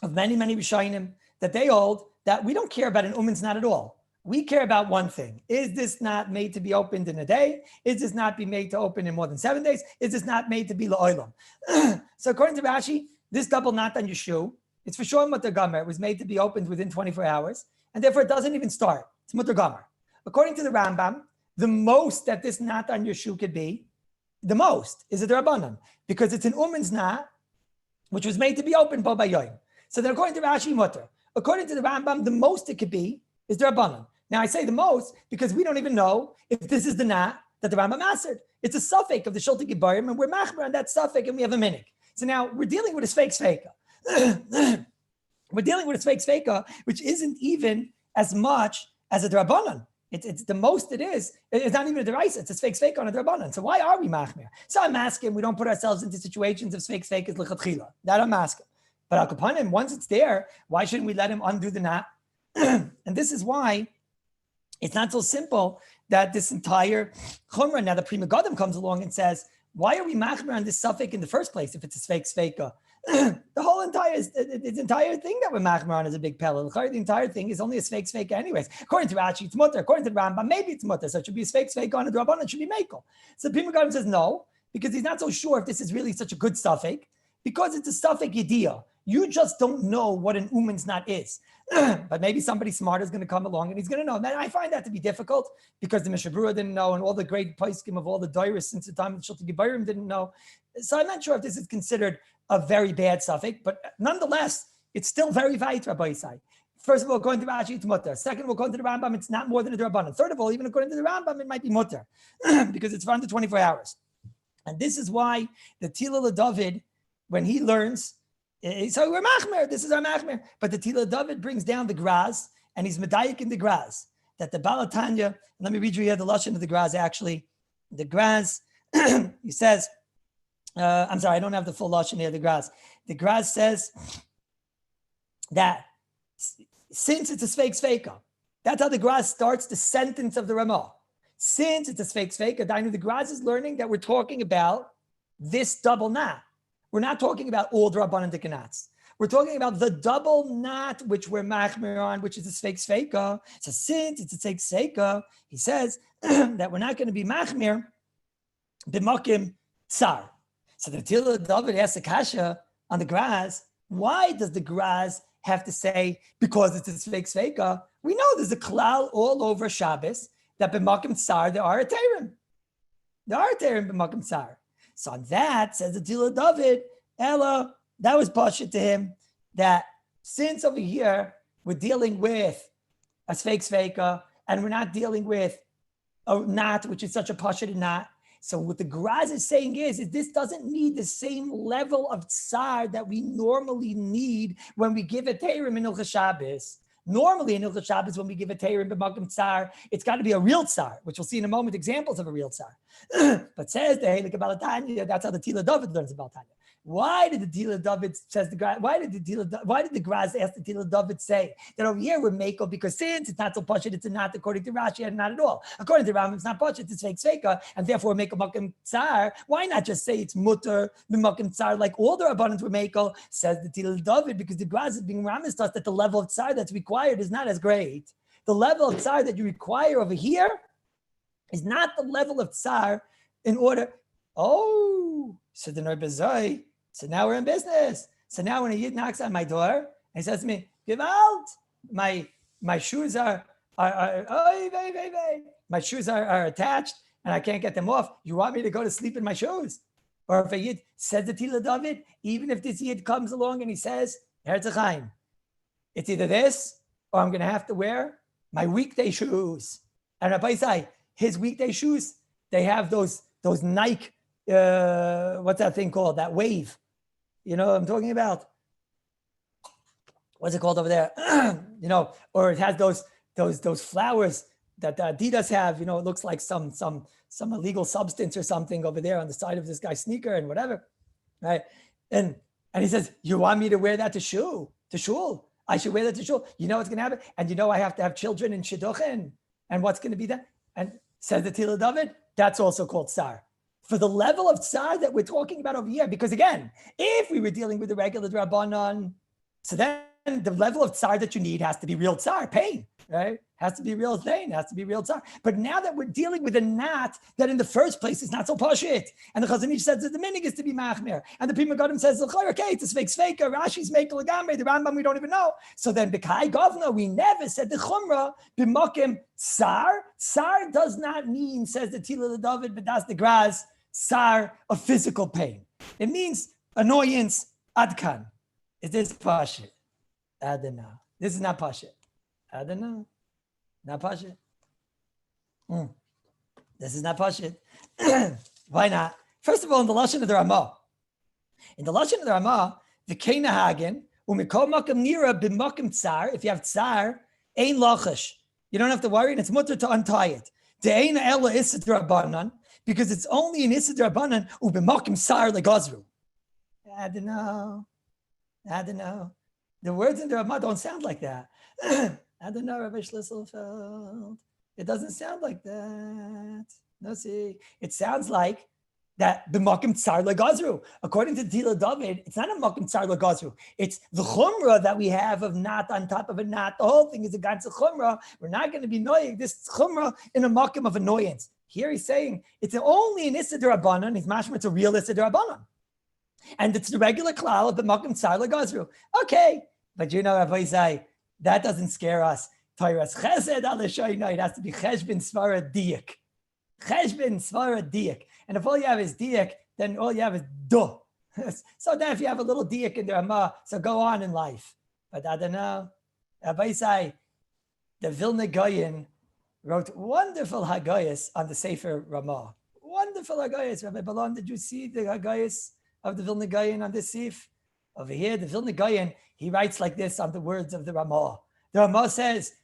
of many, many Rishonim, that they hold that we don't care about an uman's knot at all. We care about one thing. Is this knot made to be opened in a day? Is this not be made to open in more than 7 days? Is this not made to be la'olam? So according to Rashi, this double knot on your shoe, it's for sure mutter gamer. It was made to be opened within 24 hours, and therefore it doesn't even start. It's mutter gamer. According to the Rambam, the most that this knot on your shoe could be, the most is a drabanan, because it's an uman's knot, which was made to be opened by yoyim. So then according to Rashi, mutter. According to the Rambam, the most it could be is the Rabbanan. Now I say the most because we don't even know if this is the knot that the Rambam answered. It's a suffix of the Shulti Gibarim, and we're machmer on that suffix, and we have a minik. So now we're dealing with a fake sveka. We're dealing with a fake sveka, which isn't even as much as a Rabbanan. It's the most it is. It's not even a deraisa. It's a fake sveka on a Rabbanan. So why are we machmer? So I'm asking, we don't put ourselves into situations of fake svekas lechatchila. That I'm asking. But Al Kapanim, once it's there, why shouldn't we let him undo the knot? And this is why it's not so simple that this entire chumrah, now the Prima Godim comes along and says, why are we machmer on this suffix in the first place if it's a fake sveka? The whole entire thing that we're machmer on is a big pella. The entire thing is only a fake sveka anyways. According to Rashi, it's mutter. According to the Rambam, maybe it's mutter. So it should be a fake sveka on a drabanan, it should be mekel. So Prima Godim says no, because he's not so sure if this is really such a good suffix, because it's a suffix yediyah. You just don't know what an uman's knot is. But maybe somebody smart is going to come along and he's going to know. And I find that to be difficult because the Mishnah Berurah didn't know, and all the great poskim of all the doiris since the time of the Shulti Gibarim didn't know. So I'm not sure if this is considered a very bad suffix, but nonetheless, it's still very vayit, Rabbi Yisai. First of all, according to Rashi, it's mutter. Second of all, according to the Rambam, it's not more than a drabanan. Third of all, even according to the Rambam, it might be mutter because it's for under 24 hours. And this is why the Tila David, when he learns, so we're machmer, this is our machmer. But the Tila David brings down the graz, and he's medayik in the graz. That the Balatanya, let me read you here the lashon of the graz actually. The graz, he says, I'm sorry, I don't have the full lashon here, the graz. The graz says that since it's a sveka, that's how the graz starts the sentence of the Ramah. Since it's a sveka, the graz is learning that we're talking about this double knot. We're not talking about all the Rabbanan knots. We're talking about the double knot which we're machmer on, which is a sveka. So since it's a sveka, he says that we're not going to be machmer b'makim tsar. So the Tila David asks the kasha on the graz, why does the graz have to say because it's a sveka? We know there's a klal all over Shabbos that b'makim tsar there are a terim. There are a terim b'makim tsar. So on that, says the Tila David, Ella, that was pashut to him, that since over here we're dealing with a sveka, and we're not dealing with a knot, which is such a pashut knot. So what the Graz is saying is this doesn't need the same level of tsar that we normally need when we give a teirim in Hilchos Shabbos. Normally in Hilchos Shabbos, when we give a teirim b'makom tsar, it's got to be a real tsar, which we'll see in a moment examples of a real tsar. But says the Heilige Baal Tanya, that's how the Tila David learns about Tanya. Why did the Tila David says the Graz? Why did the Graz ask the Tila David say that over here we're Mako because since it's not so pashut, it's not according to Rashi and not at all. According to Rambam, it's not pashut, it's fake sveka, and therefore make a makom tsar. Why not just say it's mutter b'makom tsar like all the Rabbanans were Mako? Says the Tila David because the Graz is being ramiz us that the level of tsar that's required is not as great. The level of tsar that you require over here is not the level of tsar in order. Oh, so the Rabbi. So now we're in business. So now when a Yid knocks on my door and he says to me, Gewalt, my shoes are my shoes are attached and I can't get them off. You want me to go to sleep in my shoes? Or if a Yid says the Tila David, even if this Yid comes along and he says, Herzchaim, it's either this or I'm going to have to wear my weekday shoes. And Rabbi say, his weekday shoes, they have those Nike, what's that thing called? That wave. You know what I'm talking about? What's it called over there? Or it has those flowers that the Adidas have. It looks like some illegal substance or something over there on the side of this guy's sneaker and whatever, right? And he says, you want me to wear that to shul? I should wear that to shul. You know what's going to happen? And I have to have children in shidduchin. And what's going to be that? And says the Tila David, that's also called tsar. For the level of tsar that we're talking about over here, because again, if we were dealing with the regular Rabbanon, so then the level of tsar that you need has to be real tsar, pain, right? Has to be real pain, has to be real tsar. But now that we're dealing with a knot that in the first place is not so pashit, and the Chazon Ish says that the minig is to be machmer, and the Prima Godim says, okay, it's a fake, Rashi's make legamre, the Rambam we don't even know. So then b'kai govna, we never said the chumrah b'makim tsar. Tsar does not mean, says the Tila David, but that's the Graz, tsar of physical pain. It means annoyance, adkan. Is this pashit? I don't know. This is not pashit. I don't know. Not pashit. This is not pashit. Why not? First of all, in the lashon of the Ramah, the Kena Hagen, umikol makam nira b'makam tsar. If you have tsar, ein lachash. You don't have to worry, and it's mutter to untie it. De'eina ella isid rabbanan, because it's only in isid rabbanan u'b'makam tsar legazru. I don't know. The words in the Ramah don't sound like that. I don't know, Rabbi Schlisselfeld. It doesn't sound like that. No, see. It sounds like that b'makim tsar legazru. According to Tila David, it's not a makim tsar legazru. It's the chumrah that we have of knot on top of a knot. The whole thing is a ganze chumrah. We're not going to be annoying this chumrah in a makim of annoyance. Here he's saying it's only an Issa D'Rabbanan. He's mashma, it's a real Issa D'Rabbanan. And it's the regular klal of b'makim tsar legazru. Okay. But Rabbi say, that doesn't scare us. Tairas chesed al-shoyno, it has to be cheshbin svara diak. Cheshbin svara diak. And if all you have is diak, then all you have is do. So then if you have a little diak in the Ramah, so go on in life. But I don't know. Rabbi say, the Vilna Goyen wrote wonderful Hagayos on the Sefer Ramah. Wonderful Hagayos. Rabbi Balon, did you see the Hagayos of the Vilna Goyen on this Sif? Over here, the Vilna Goyen, he writes like this on the words of the Ramah. The Ramah says,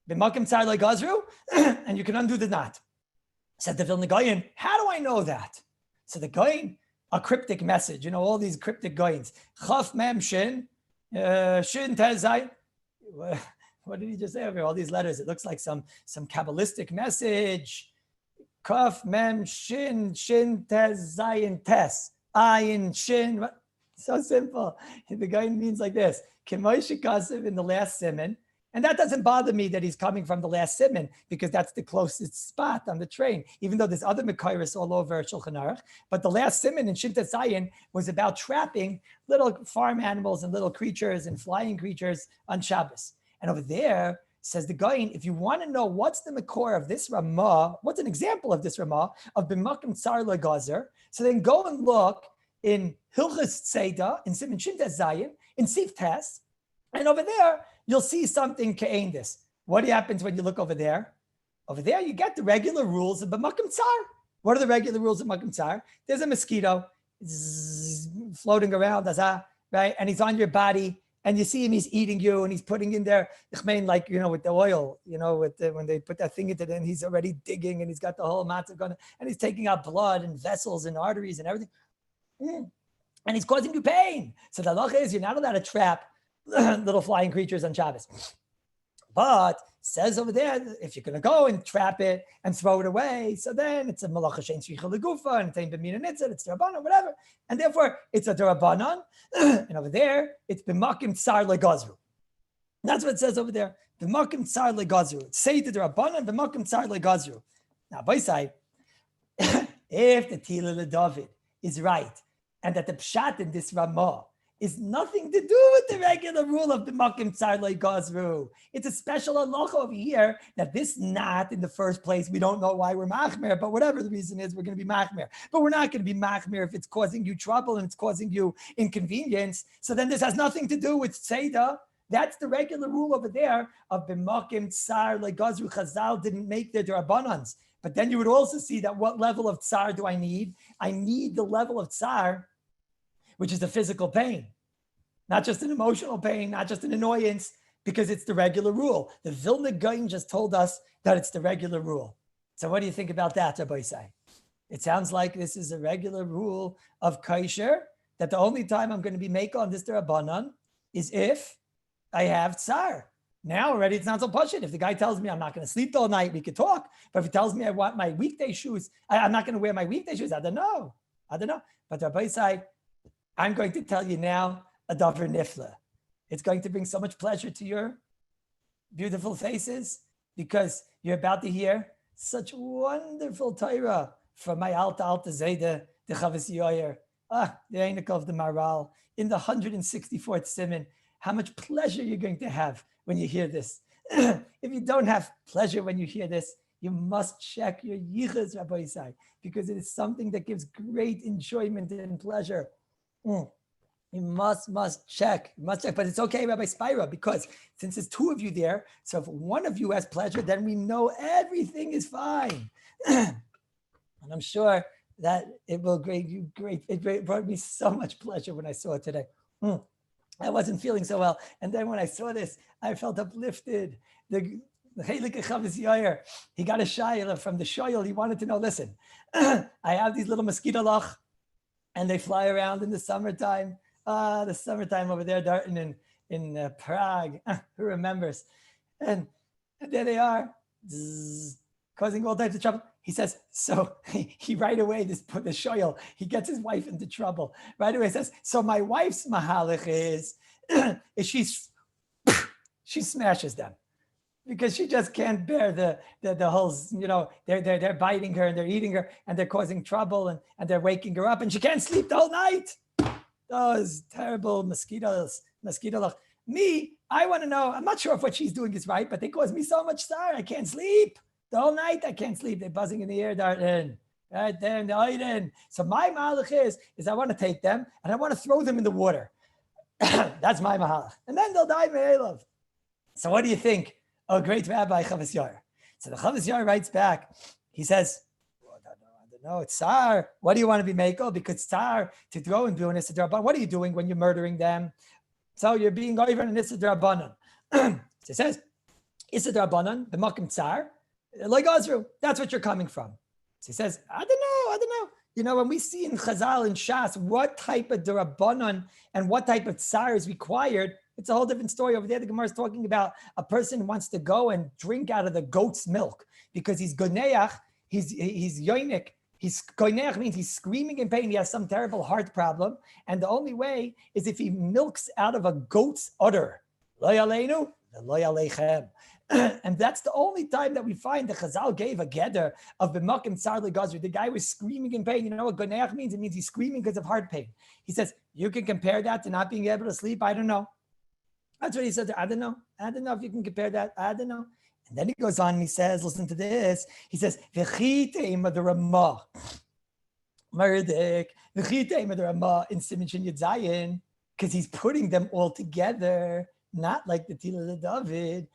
"B'makim tsar legazru," and you can undo the knot. Said the Vilna Goyen, how do I know that? So the Goyen, a cryptic message, all these cryptic Goyens. Chaf mem shin, shin tezai. What did he just say over here? All these letters. It looks like some Kabbalistic message. Kaf mem shin, shin tezai tes. Ayin shin. So simple. The guy means like this. K'moshe Kasev in the last siman. And that doesn't bother me that he's coming from the last siman because that's the closest spot on the train, even though there's other Mekairis all over Shulchan Aruch. But the last siman in Shinta Zayin was about trapping little farm animals and little creatures and flying creatures on Shabbos. And over there, says the Goyin, if you want to know what's the Makor of this Ramah, what's an example of this Ramah, of B'makim Tsar Legazer, so then go and look in Hilchos Tzeda, in Siman Shinta Zayin, in Sif Tes, and over there, you'll see something ke'ein this. What happens when you look over there? Over there, you get the regular rules of b'makom tsar. What are the regular rules of b'makom tsar? There's a mosquito floating around, right? And he's on your body, and you see him, he's eating you, and he's putting in there, like, with the oil, when they put that thing into it, and he's already digging, and he's got the whole matzah going, and he's taking out blood and vessels and arteries and everything. And he's causing you pain. So the halacha is you're not allowed to trap little flying creatures on Shabbos. But says over there, if you're going to go and trap it and throw it away, so then it's a malacha shein shricha legufa, and it's ein b'mina nitzah, it's derabanan, whatever. And therefore, it's a derabanan. And over there, it's b'makim tsar legazru. That's what it says over there. B'makim tsar legazru. It's say the derabanan, b'makim tsar legazru. Now, by side, if the tila leDavid is right, and that the pshat in this Ramah is nothing to do with the regular rule of the Makim Tsar Lo Gazru. It's a special halacha over here that this not in the first place. We don't know why we're machmer, but whatever the reason is, we're going to be machmer. But we're not going to be machmer if it's causing you trouble and it's causing you inconvenience. So then this has nothing to do with Seder. That's the regular rule over there of b'makim tsar legazru. Chazal didn't make their drabanans. But then you would also see that what level of tsar do I need? I need the level of tsar, which is the physical pain, not just an emotional pain, not just an annoyance, because it's the regular rule. The Vilna Gaon just told us that it's the regular rule. So what do you think about that, Rabbi Say? It sounds like this is a regular rule of kosher, that the only time I'm going to be make on this derabanan is if I have tsar. Now already it's not so pashut. If the guy tells me I'm not going to sleep all night, we could talk. But if he tells me I want my weekday shoes, I'm not going to wear my weekday shoes. I don't know. But Rabbi Say, I'm going to tell you now a davar nifla. It's going to bring so much pleasure to your beautiful faces because you're about to hear such wonderful Torah from my Alta Zayda, the Chavos Yoyer, the Einik of the Maral, in the 164th Siman. How much pleasure you're going to have when you hear this. If you don't have pleasure when you hear this, you must check your yichus, Rabbi Isai, because it is something that gives great enjoyment and pleasure. You must check, but it's okay, Rabbi Spira, because since there's two of you there, so if one of you has pleasure, then we know everything is fine. And I'm sure that it will bring you great. It brought me so much pleasure when I saw it today. I wasn't feeling so well. And then when I saw this, I felt uplifted. The Chelik Chavos Yoyer, he got a shayla from the shoyel. He wanted to know, listen, I have these little mosquito loch, and they fly around in the summertime. The summertime over there, Darton in Prague. Who remembers? And there they are, causing all types of trouble. He says, so he right away, the shoyel, he gets his wife into trouble. Right away says, so my wife's mahalach is she smashes them because she just can't bear the whole, they're biting her and they're eating her and they're causing trouble and they're waking her up and she can't sleep the whole night. Those terrible mosquitoes. Me, I want to know, I'm not sure if what she's doing is right, but they cause me so much sorrow. I can't sleep. The whole night I can't sleep. They're buzzing in the air, Darton. Right there in the Aiden. So my mahalach is I want to take them and I want to throw them in the water. That's my mahalach. And then they'll die me'elav. So what do you think? Oh, great Rabbi Chavos Yoyer. So the Chavos Yoyer writes back. He says, I don't know, it's Tsar. What do you want to be Mako? Because Tsar, to throw and do an Issa D'Rabbanan. What are you doing when you're murdering them? So you're being over an Issa D'Rabbanan. So it says, Issa D'Rabbanan, b'makom Tsar, like Azru. That's what you're coming from. So he says, I don't know. When we see in Chazal and Shas what type of D'Rabbanan and what type of Tsar is required, it's a whole different story. Over there, the Gemara is talking about a person wants to go and drink out of the goat's milk because he's goneach, he's yoinik. He's goneach means he's screaming in pain. He has some terrible heart problem. And the only way is if he milks out of a goat's udder. Lo yaleinu, lo yaleichem. And that's the only time that we find the Chazal gave a geder of b'makom tsar legazru. The guy was screaming in pain. You know what goneach means? It means he's screaming because of heart pain. He says, you can compare that to not being able to sleep? I don't know. That's what he said. I don't know if you can compare that. I don't know. And then he goes on and he says, listen to this. He says, v'chiteim the Ramah. Mardik, v'chiteim the Ramah in Siman Shin Yud Zayin, because he's putting them all together, not like the Tila David.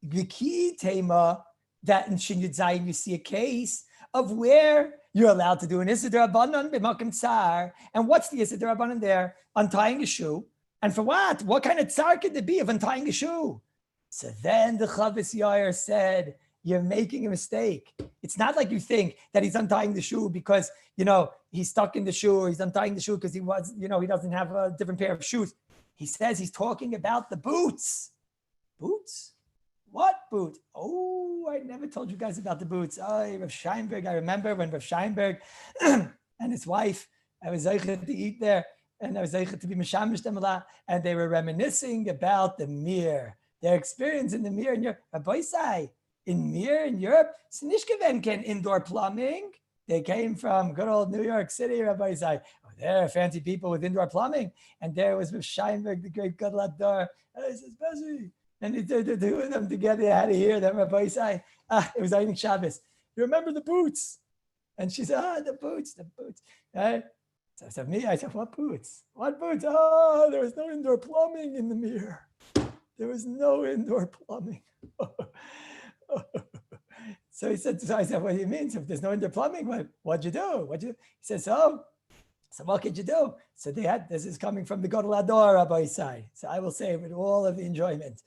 V'chiteim that in Shin Yud Zayin you see a case of where you're allowed to do an Issa D'Rabbanan b'makom tsar. And what's the Issa D'Rabbanan there? Untying a shoe. And for what? What kind of tsar could there be of untying a shoe? So then the Chavos Yair said, you're making a mistake. It's not like you think that he's untying the shoe because, he's stuck in the shoe, or he's untying the shoe because he doesn't have a different pair of shoes. He says he's talking about the boots. Boots? What boots? Oh, I never told you guys about the boots. Oh, Rav Scheinberg, I remember when Rav Scheinberg and his wife, I was zeicher to eat there, and I was zeicher to be mishamish them a lot, and they were reminiscing about the mir, their experience in the mir in Europe. Rabbi say, in mir in Europe, it's nicht gewen indoor plumbing. They came from good old New York City, Rabbi say. Oh, they're fancy people with indoor plumbing. And there was Rav Scheinberg, the great Gadol Hador. He says, busy. And the two of them together, I had to hear them. Rabbi say, it was Einik Shabbos. You remember the boots? And she said, the boots. Right? So I said, I said, what boots? What boots? Oh, there was no indoor plumbing in the mirror. There was no indoor plumbing. So I said, what do you mean? So if there's no indoor plumbing, what'd you do? He said, so what could you do? So this is coming from the Gadol Hador, Rabbi Isai. So I will say it with all of the enjoyment.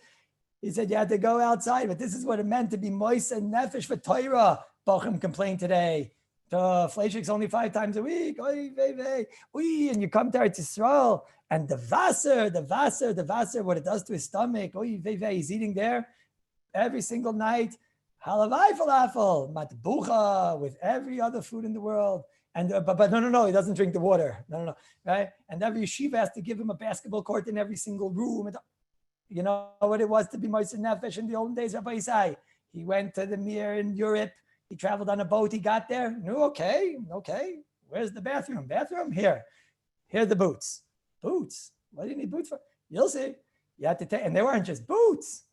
He said, you had to go outside, but this is what it meant to be moist and nefesh for Torah. Bochum complained today. Fleischik's only 5 times a week. And you come to Eretz Yisrael, and the Wasser, what it does to his stomach. He's eating there every single night. Halavai falafel, matbucha, with every other food in the world. And but no, he doesn't drink the water. No, right? And every yeshiva has to give him a basketball court in every single room. And you know what it was to be Moishe Nefesh in the olden days, Rabbi Isai? He went to the Mir in Europe. He traveled on a boat. He got there. No, okay. Where's the bathroom? Here are the boots. Boots. What do you need boots for? You'll see. You had to take, and they weren't just boots.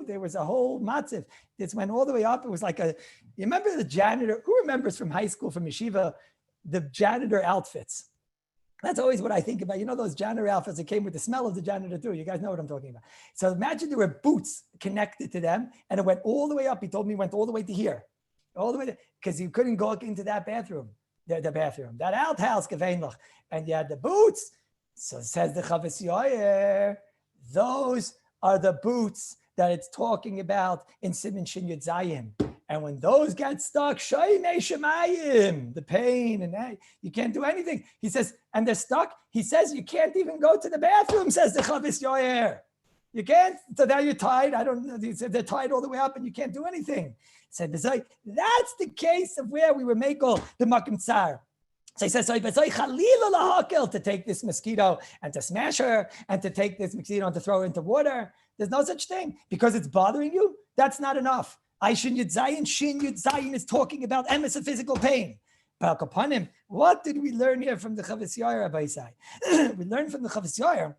There was a whole matziv. This went all the way up. It was like you remember the janitor? Who remembers from high school, from yeshiva, the janitor outfits? That's always what I think about. Those janitor outfits that came with the smell of the janitor too. You guys know what I'm talking about. So imagine there were boots connected to them, and it went all the way up. He told me it went all the way to here. All the way because you couldn't go into that bathroom, the bathroom, that outhouse, and you had the boots. So says the Chavos Yair, those are the boots that it's talking about in Siman Shin Yud Zayin. And when those get stuck, Shoymei Shemayim, the pain, and that, you can't do anything. He says, and they're stuck. He says, you can't even go to the bathroom, says the Chavos Yair. You can't, so now you're tied. I don't know. He said they're tied all the way up and you can't do anything. He said, that's the case of where we were makel the makom tsar. So he says, to take this mosquito and to smash her and to take this mosquito and to throw her into water. There's no such thing. Because it's bothering you, that's not enough. Shin Yud Zayin is talking about emes of physical pain. But upon him, what did we learn here from the Chavos Yair, Rabbi Isai? We learned from the Chavos Yair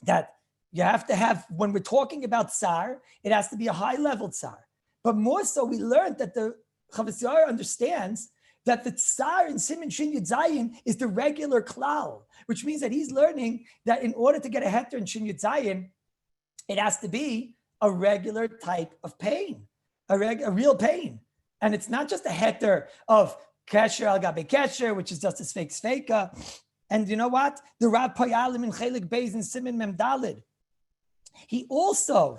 that you have to have, when we're talking about tsar, it has to be a high-level tsar. But more so, we learned that the Chavos Yair understands that the tsar in Siman Shin Yud Zayin is the regular klal, which means that he's learning that in order to get a heter in Shin Yud Zayin, it has to be a regular type of pain, a real pain. And it's not just a heter of kesher al gabe kesher, which is just a sfeika. And you know what? The Rav Payalim in Chelik Beis in Siman Mem Dalid, he also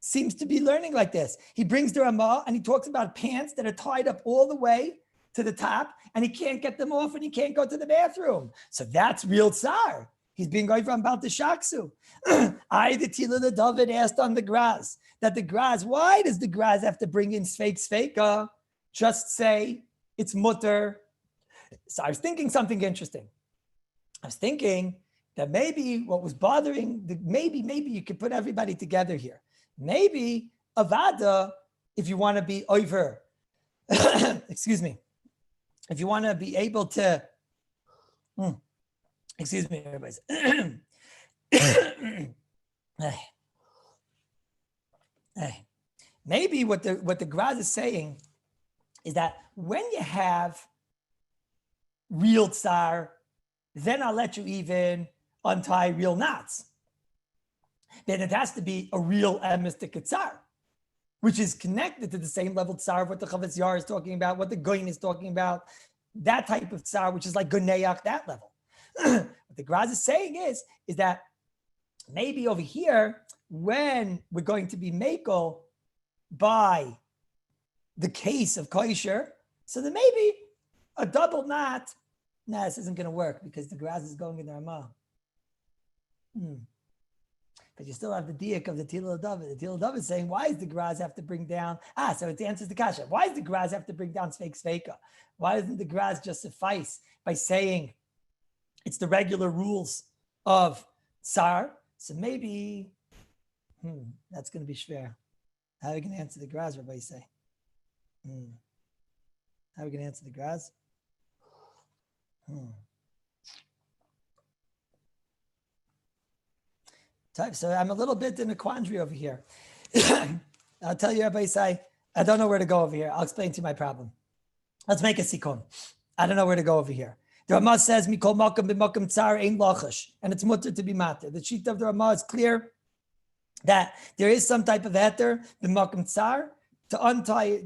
seems to be learning like this. He brings the Ramah and he talks about pants that are tied up all the way to the top and he can't get them off and he can't go to the bathroom. So that's real tsar. He's being going from about the shaksu. The Tila the David asked on the grass that the grass, why does the grass have to bring in sfeika? Just say it's mutter. So I was thinking something interesting. I was thinking that maybe what was bothering, maybe you could put everybody together here. Maybe avada, if you want to be over, excuse me, if you want to be able to, excuse me, everybody. Maybe what the Graz is saying is that when you have real tsar, then I'll let you even untie real knots. Then it has to be a real emes tsar. which is connected to the same level tsar of what the Chavetz Yar is talking about, what the Goyin is talking about, that type of tsar, which is like Goneach, that level. What the Graz is saying is that maybe over here, when we're going to be makel by the case of kosher, so then maybe a double knot, this isn't going to work because the Graz is going in the Ramah. But you still have the diak of the Tilal David. The Tilal David is saying, why does the Graz have to bring down? So it answers the kasha. Why does the Graz have to bring down Sveika? Why doesn't the Graz just suffice by saying it's the regular rules of Tsar? So maybe, that's going to be schwer. How are we going to answer the Graz, Rabbi say? How are we going to answer the Graz? So I'm a little bit in a quandary over here. I'll tell you, Rabbi say, I don't know where to go over here. I'll explain to you my problem. Let's make a sikon. I don't know where to go over here. The Ramah says, Mikol makam b'makam tsar ein lachash, and it's mutter to be matter. The sheet of the Ramah is clear that there is some type of heter b'makam tsar to untie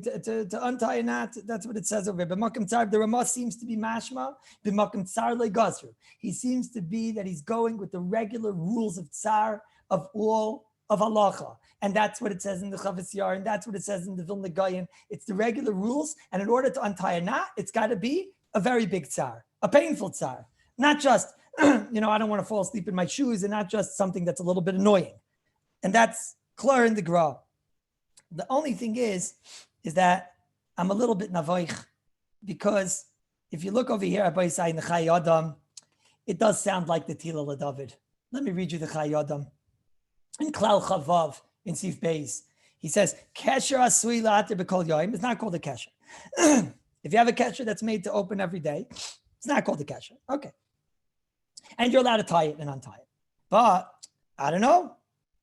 a knot. That's what it says over here. B'makam tsar, the Ramah seems to be mashma b'makam tsar le'gazru. He seems to be that he's going with the regular rules of tsar of all of halacha. And that's what it says in the Chavetz Yar, and that's what it says in the Vilna Gaon. It's the regular rules, and in order to untie a knot, it's got to be a very big tsar, a painful tsar, not just, I don't want to fall asleep in my shoes, and not just something that's a little bit annoying. And that's clear in the Gra. The only thing is that I'm a little bit navoich, because if you look over here, Rabbi Isai in the Chai Adam, it does sound like the Tila LaDavid. Let me read you the Chai Adam. In Klal Chavav, in Sif Beis, he says, Kesher asui la'ater b'kol yoyim. It's not called a kesher. If you have a kesher that's made to open every day, it's not called a kesher. Okay. And you're allowed to tie it and untie it. But, I don't know,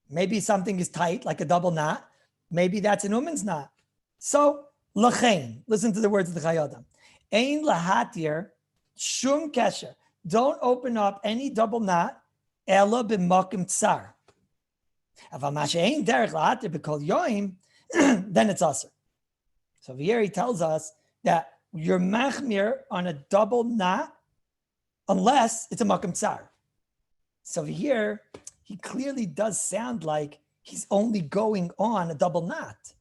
maybe something is tight, like a double knot. Maybe that's an uman's knot. So, lachein, listen to the words of the Chai Adam. Ein lahatir shum kesher. Don't open up any double knot, ela b'makim tsar. Then it's aser. So here he tells us that you're machmir on a double knot unless it's a makam tsar. So here he clearly does sound like he's only going on a double knot,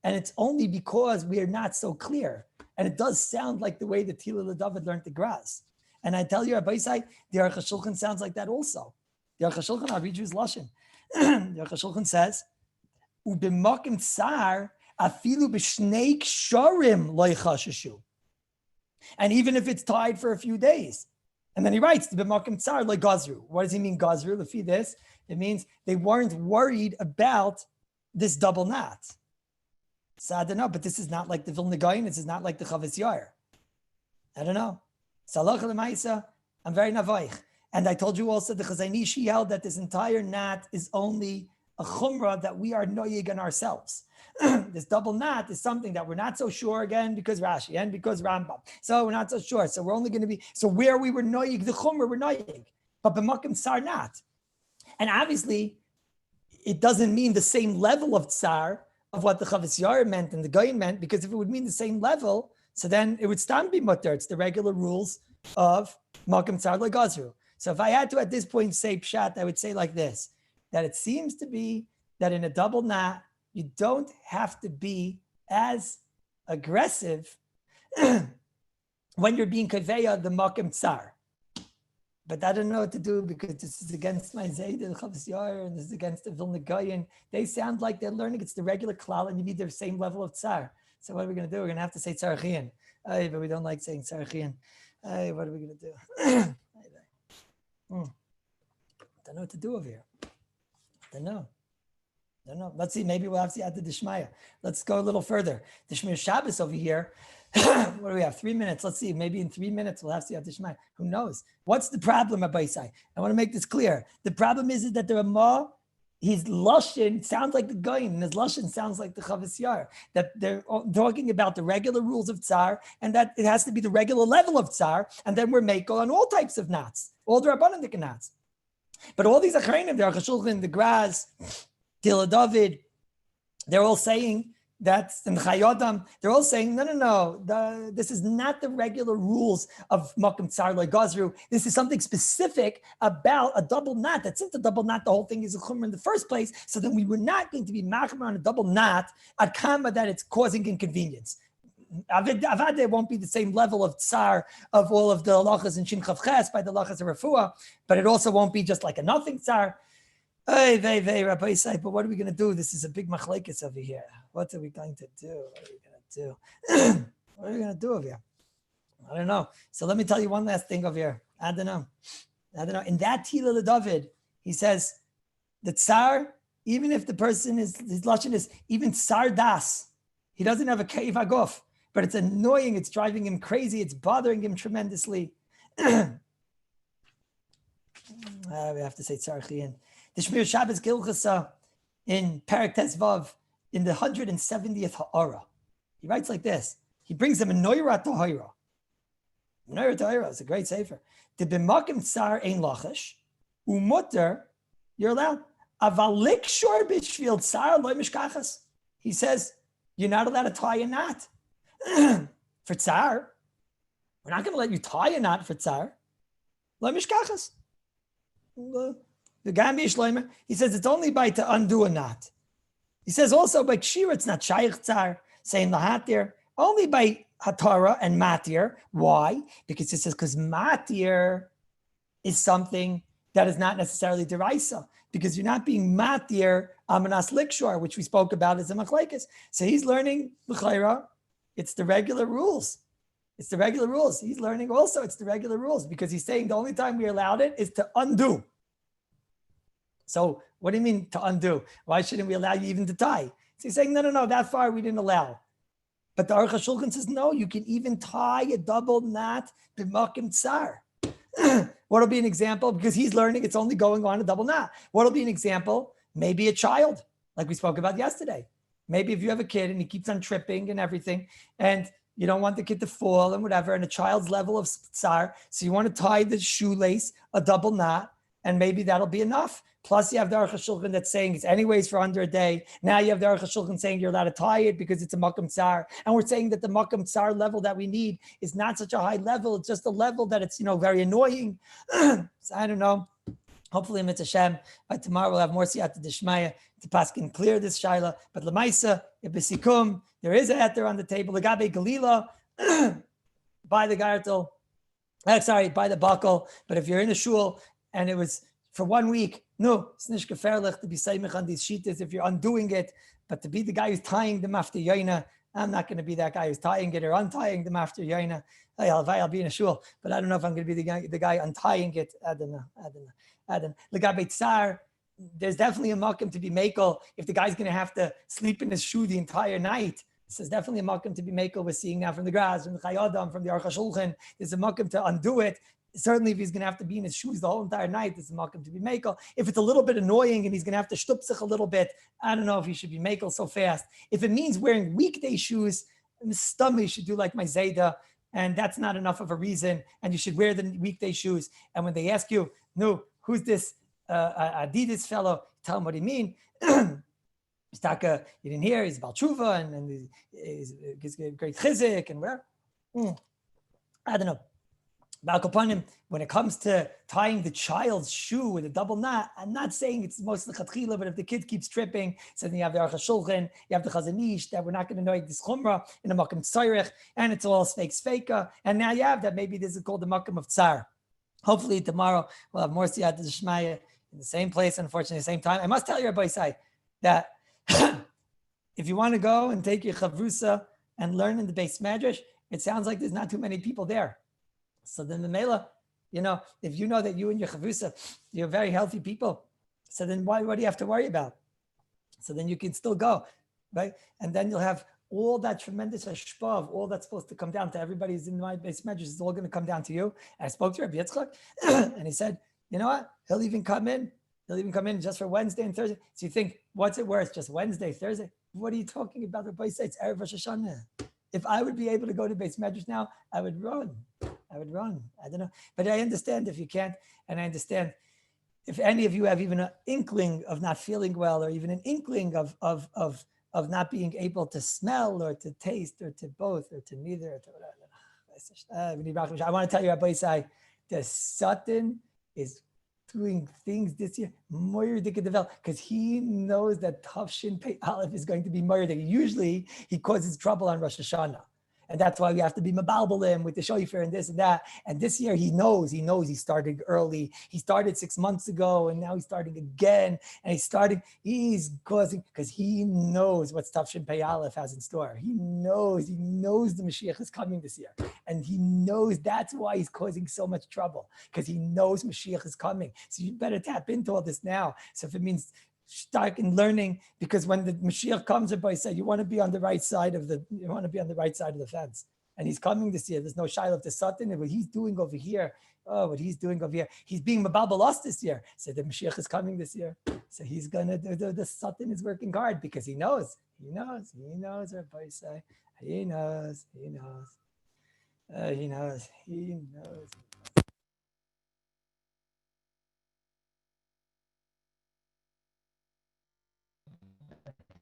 and it's only because we are not so clear. And it does sound like the way the Tila David learned the Graz. And I tell you, Rabbi Isai, the Aruch HaShulchan sounds like that also. The Aruch HaShulchan, I'll read you his lashon. The Aruch HaShulchan says, "U'b'makim tsar afilu b'shnei ksharim lo yichashashu." And even if it's tied for a few days, and then he writes, "B'makim tsar lo gazru." What does he mean, gazru? Lefi this, it means they weren't worried about this double knot. So I don't know, but this is not like the Vilna Gaon. This is not like the Chavetz Yar. I don't know. Salach l'maisa, I'm very navaich. And I told you also the Chazon Ish held that this entire knot is only a chumrah that we are noyig on ourselves. This double knot is something that we're not so sure, again, because Rashi and because Rambam. So we're not so sure. So we're only going to be, so where we were noyig, the chumrah we're noyig. But b'makim tsar not. And obviously, it doesn't mean the same level of tsar of what the Chavetz Yar meant and the Gaon meant, because if it would mean the same level, so then it would stand be mutter. It's the regular rules of makim tsar legazru. So if I had to at this point say pshat, I would say like this, that it seems to be that in a double knot, you don't have to be as aggressive when you're being kaveya the makim tsar. But I don't know what to do because this is against my Zayd and Chavetz Yar, and this is against the Vilna Gaon. They sound like they're learning it's the regular klal and you need the same level of tsar. So what are we going to do? We're going to have to say tzarachian. But we don't like saying tzarachian. What are we going to do? Don't know what to do over here. Don't know. Let's see. Maybe we'll have to see at the Dishmaya. Let's go a little further. The Shmir Shabbos over here. What do we have? 3 minutes. Let's see. Maybe in 3 minutes we'll have to see at the Dishmaya. Who knows? What's the problem, Rabbi Isai? I want to make this clear. The problem is that the Ramah, his lashon sounds like the Gaon, and his lashon sounds like the Chavetz Yar. That they're talking about the regular rules of tsar, and that it has to be the regular level of tsar, and then we're makel on all types of knots, all the Rabbanan knots. But all these achreinim, the Aruch HaShulchan, the Graz, Tila David, they're all saying That's in Chayodam. They're all saying, no. This is not the regular rules of Makom Tsar Lo Gazru. This is something specific about a double knot. That since the double knot, the whole thing is a chumrah in the first place. So then we were not going to be machmer on a double knot at kama that it's causing inconvenience. Avade won't be the same level of tsar of all of the halachas in Shin Chav Ches by the halachas of Refuah, but it also won't be just like a nothing tsar. Hey, Rabbi say, but what are we going to do? This is a big machlekes over here. What are we going to do? What are we going to do over here? I don't know. So let me tell you one last thing over here. I don't know. In that Tila David, he says, the tsar, even if the person is, his lashon is even tsar das, he doesn't have a keiv agof, but it's annoying, it's driving him crazy, it's bothering him tremendously. We have to say tsar chiyin. The Shmir Shabbos Hilchos in Perek Tezvav in the 170th Ha'ara. He writes like this. He brings them a Noira Tahira. Noira Tahira is a great sefer. The b'makim tsar ein lachish, umutter, you're allowed. Avalik shor b'shvil tsar loy mishkachas. He says, you're not allowed to tie a knot. For tsar, we're not going to let you tie a knot for tsar. Loy mishkachas. The Gambi Shloimer, he says it's only by to undo a knot. He says also by Kshira, it's not Shaykh Tsar, saying Lahatir, only by Hatara and Matir. Why? Because it says, because Matir is something that is not necessarily Deraisa, because you're not being Matir Amanas Likshor, which we spoke about as a Machlekes. So he's learning L'chaira, it's the regular rules. It's the regular rules. He's learning also, it's the regular rules, because he's saying the only time we allowed it is to undo. So what do you mean to undo? Why shouldn't we allow you even to tie? So he's saying, no, that far we didn't allow. But the Aruch HaShulchan says, no, you can even tie a double knot b'makim tsar. What'll be an example? Because he's learning it's only going on a double knot. What'll be an example? Maybe a child, like we spoke about yesterday. Maybe if you have a kid and he keeps on tripping and everything, and you don't want the kid to fall and whatever, and a child's level of tsar, so you want to tie the shoelace, a double knot, and maybe that'll be enough. Plus, you have the Aruch HaShulchan that's saying it's anyways for under a day. Now you have the Aruch HaShulchan saying you're allowed to tie it because it's a makam tsar. And we're saying that the makam tsar level that we need is not such a high level. It's just a level that it's, very annoying. So I don't know. Hopefully, Mitzvah Hashem, by tomorrow we'll have more siyata d'shmaya to paskin clear this shaila. But l'maisa, b'sikum, there is a heter on the table. L'gabe galila, by the gartel. By the buckle. But if you're in a shul and it was for 1 week, no, it's nicht gefährlich to be seimich on these shitas if you're undoing it, but to be the guy who's tying them after Yaina, I'm not going to be that guy who's tying it or untying them after Yaina. I'll be in a shul, but I don't know if I'm going to be the guy untying it. I don't know. L'gabe tsar, there's definitely a makom to be makel if the guy's going to have to sleep in his shoe the entire night. This is definitely a makom to be makel. We're seeing now from the Graz, from the Chayadam, from the Aruch HaShulchan. There's a makom to undo it. Certainly, if he's going to have to be in his shoes the whole entire night, this is makom to be makel. If it's a little bit annoying and he's going to have to shtupsich a little bit, I don't know if he should be makel so fast. If it means wearing weekday shoes, you should do like my Zayda, and that's not enough of a reason, and you should wear the weekday shoes. And when they ask you, no, who's this Adidas fellow, tell them what do you mean. Staka, you didn't hear, he's Balchuva, and he's great chizik, and where? I don't know. When it comes to tying the child's shoe with a double knot, I'm not saying it's most of the chatchila, but if the kid keeps tripping, so then you have the Aruch HaShulchan, you have the Chazanish, that we're not going to know this chumrah in a makam tzarech, and it's all sveika, and now you have that maybe this is called the makam of tsar. Hopefully tomorrow we'll have more siyata d'shmaya in the same place, unfortunately, the same time. I must tell you, Rabbi Say, that if you want to go and take your chavrusa and learn in the Beis Medrash, it sounds like there's not too many people there. So then the Mela, if you know that you and your chavrusa, you're very healthy people, so then what do you have to worry about? So then you can still go, right? And then you'll have all that tremendous hashpah of all that's supposed to come down to everybody who's in my Beis Medrash is all going to come down to you. And I spoke to Rabbi Yitzchak, and he said, you know what? He'll even come in just for Wednesday and Thursday. So you think, what's it worth? Just Wednesday, Thursday? What are you talking about? Rabbi said it's Erev Rosh Hashanah. If I would be able to go to Beis Medrash now, I would run. I don't know. But I understand if you can't. And I understand if any of you have even an inkling of not feeling well, or even an inkling of of not being able to smell or to taste or to both or to neither. Or to I want to tell you, Rabbi Isai, the Satan is doing things this year more because he knows that Tafshin Pei Aleph is going to be more. Usually he causes trouble on Rosh Hashanah. And that's why we have to be mabalbalim with the shofar and this and that. And this year he knows he's starting early. He started 6 months ago and now he's starting again. And he's causing, because he knows what Tafshin Pei Aleph has in store. He knows the Mashiach is coming this year. And he knows that's why he's causing so much trouble, because he knows Mashiach is coming. So you better tap into all this now. So if it means start in learning, because when the Mashiach comes, everybody said you want to be on the right side of the fence. And he's coming this year. There's no Shiloh to Satan. And what he's doing over here, he's being Mababalos this year. So the Mashiach is coming this year. So he's gonna the Satan is working hard because he knows, everybody say, he knows.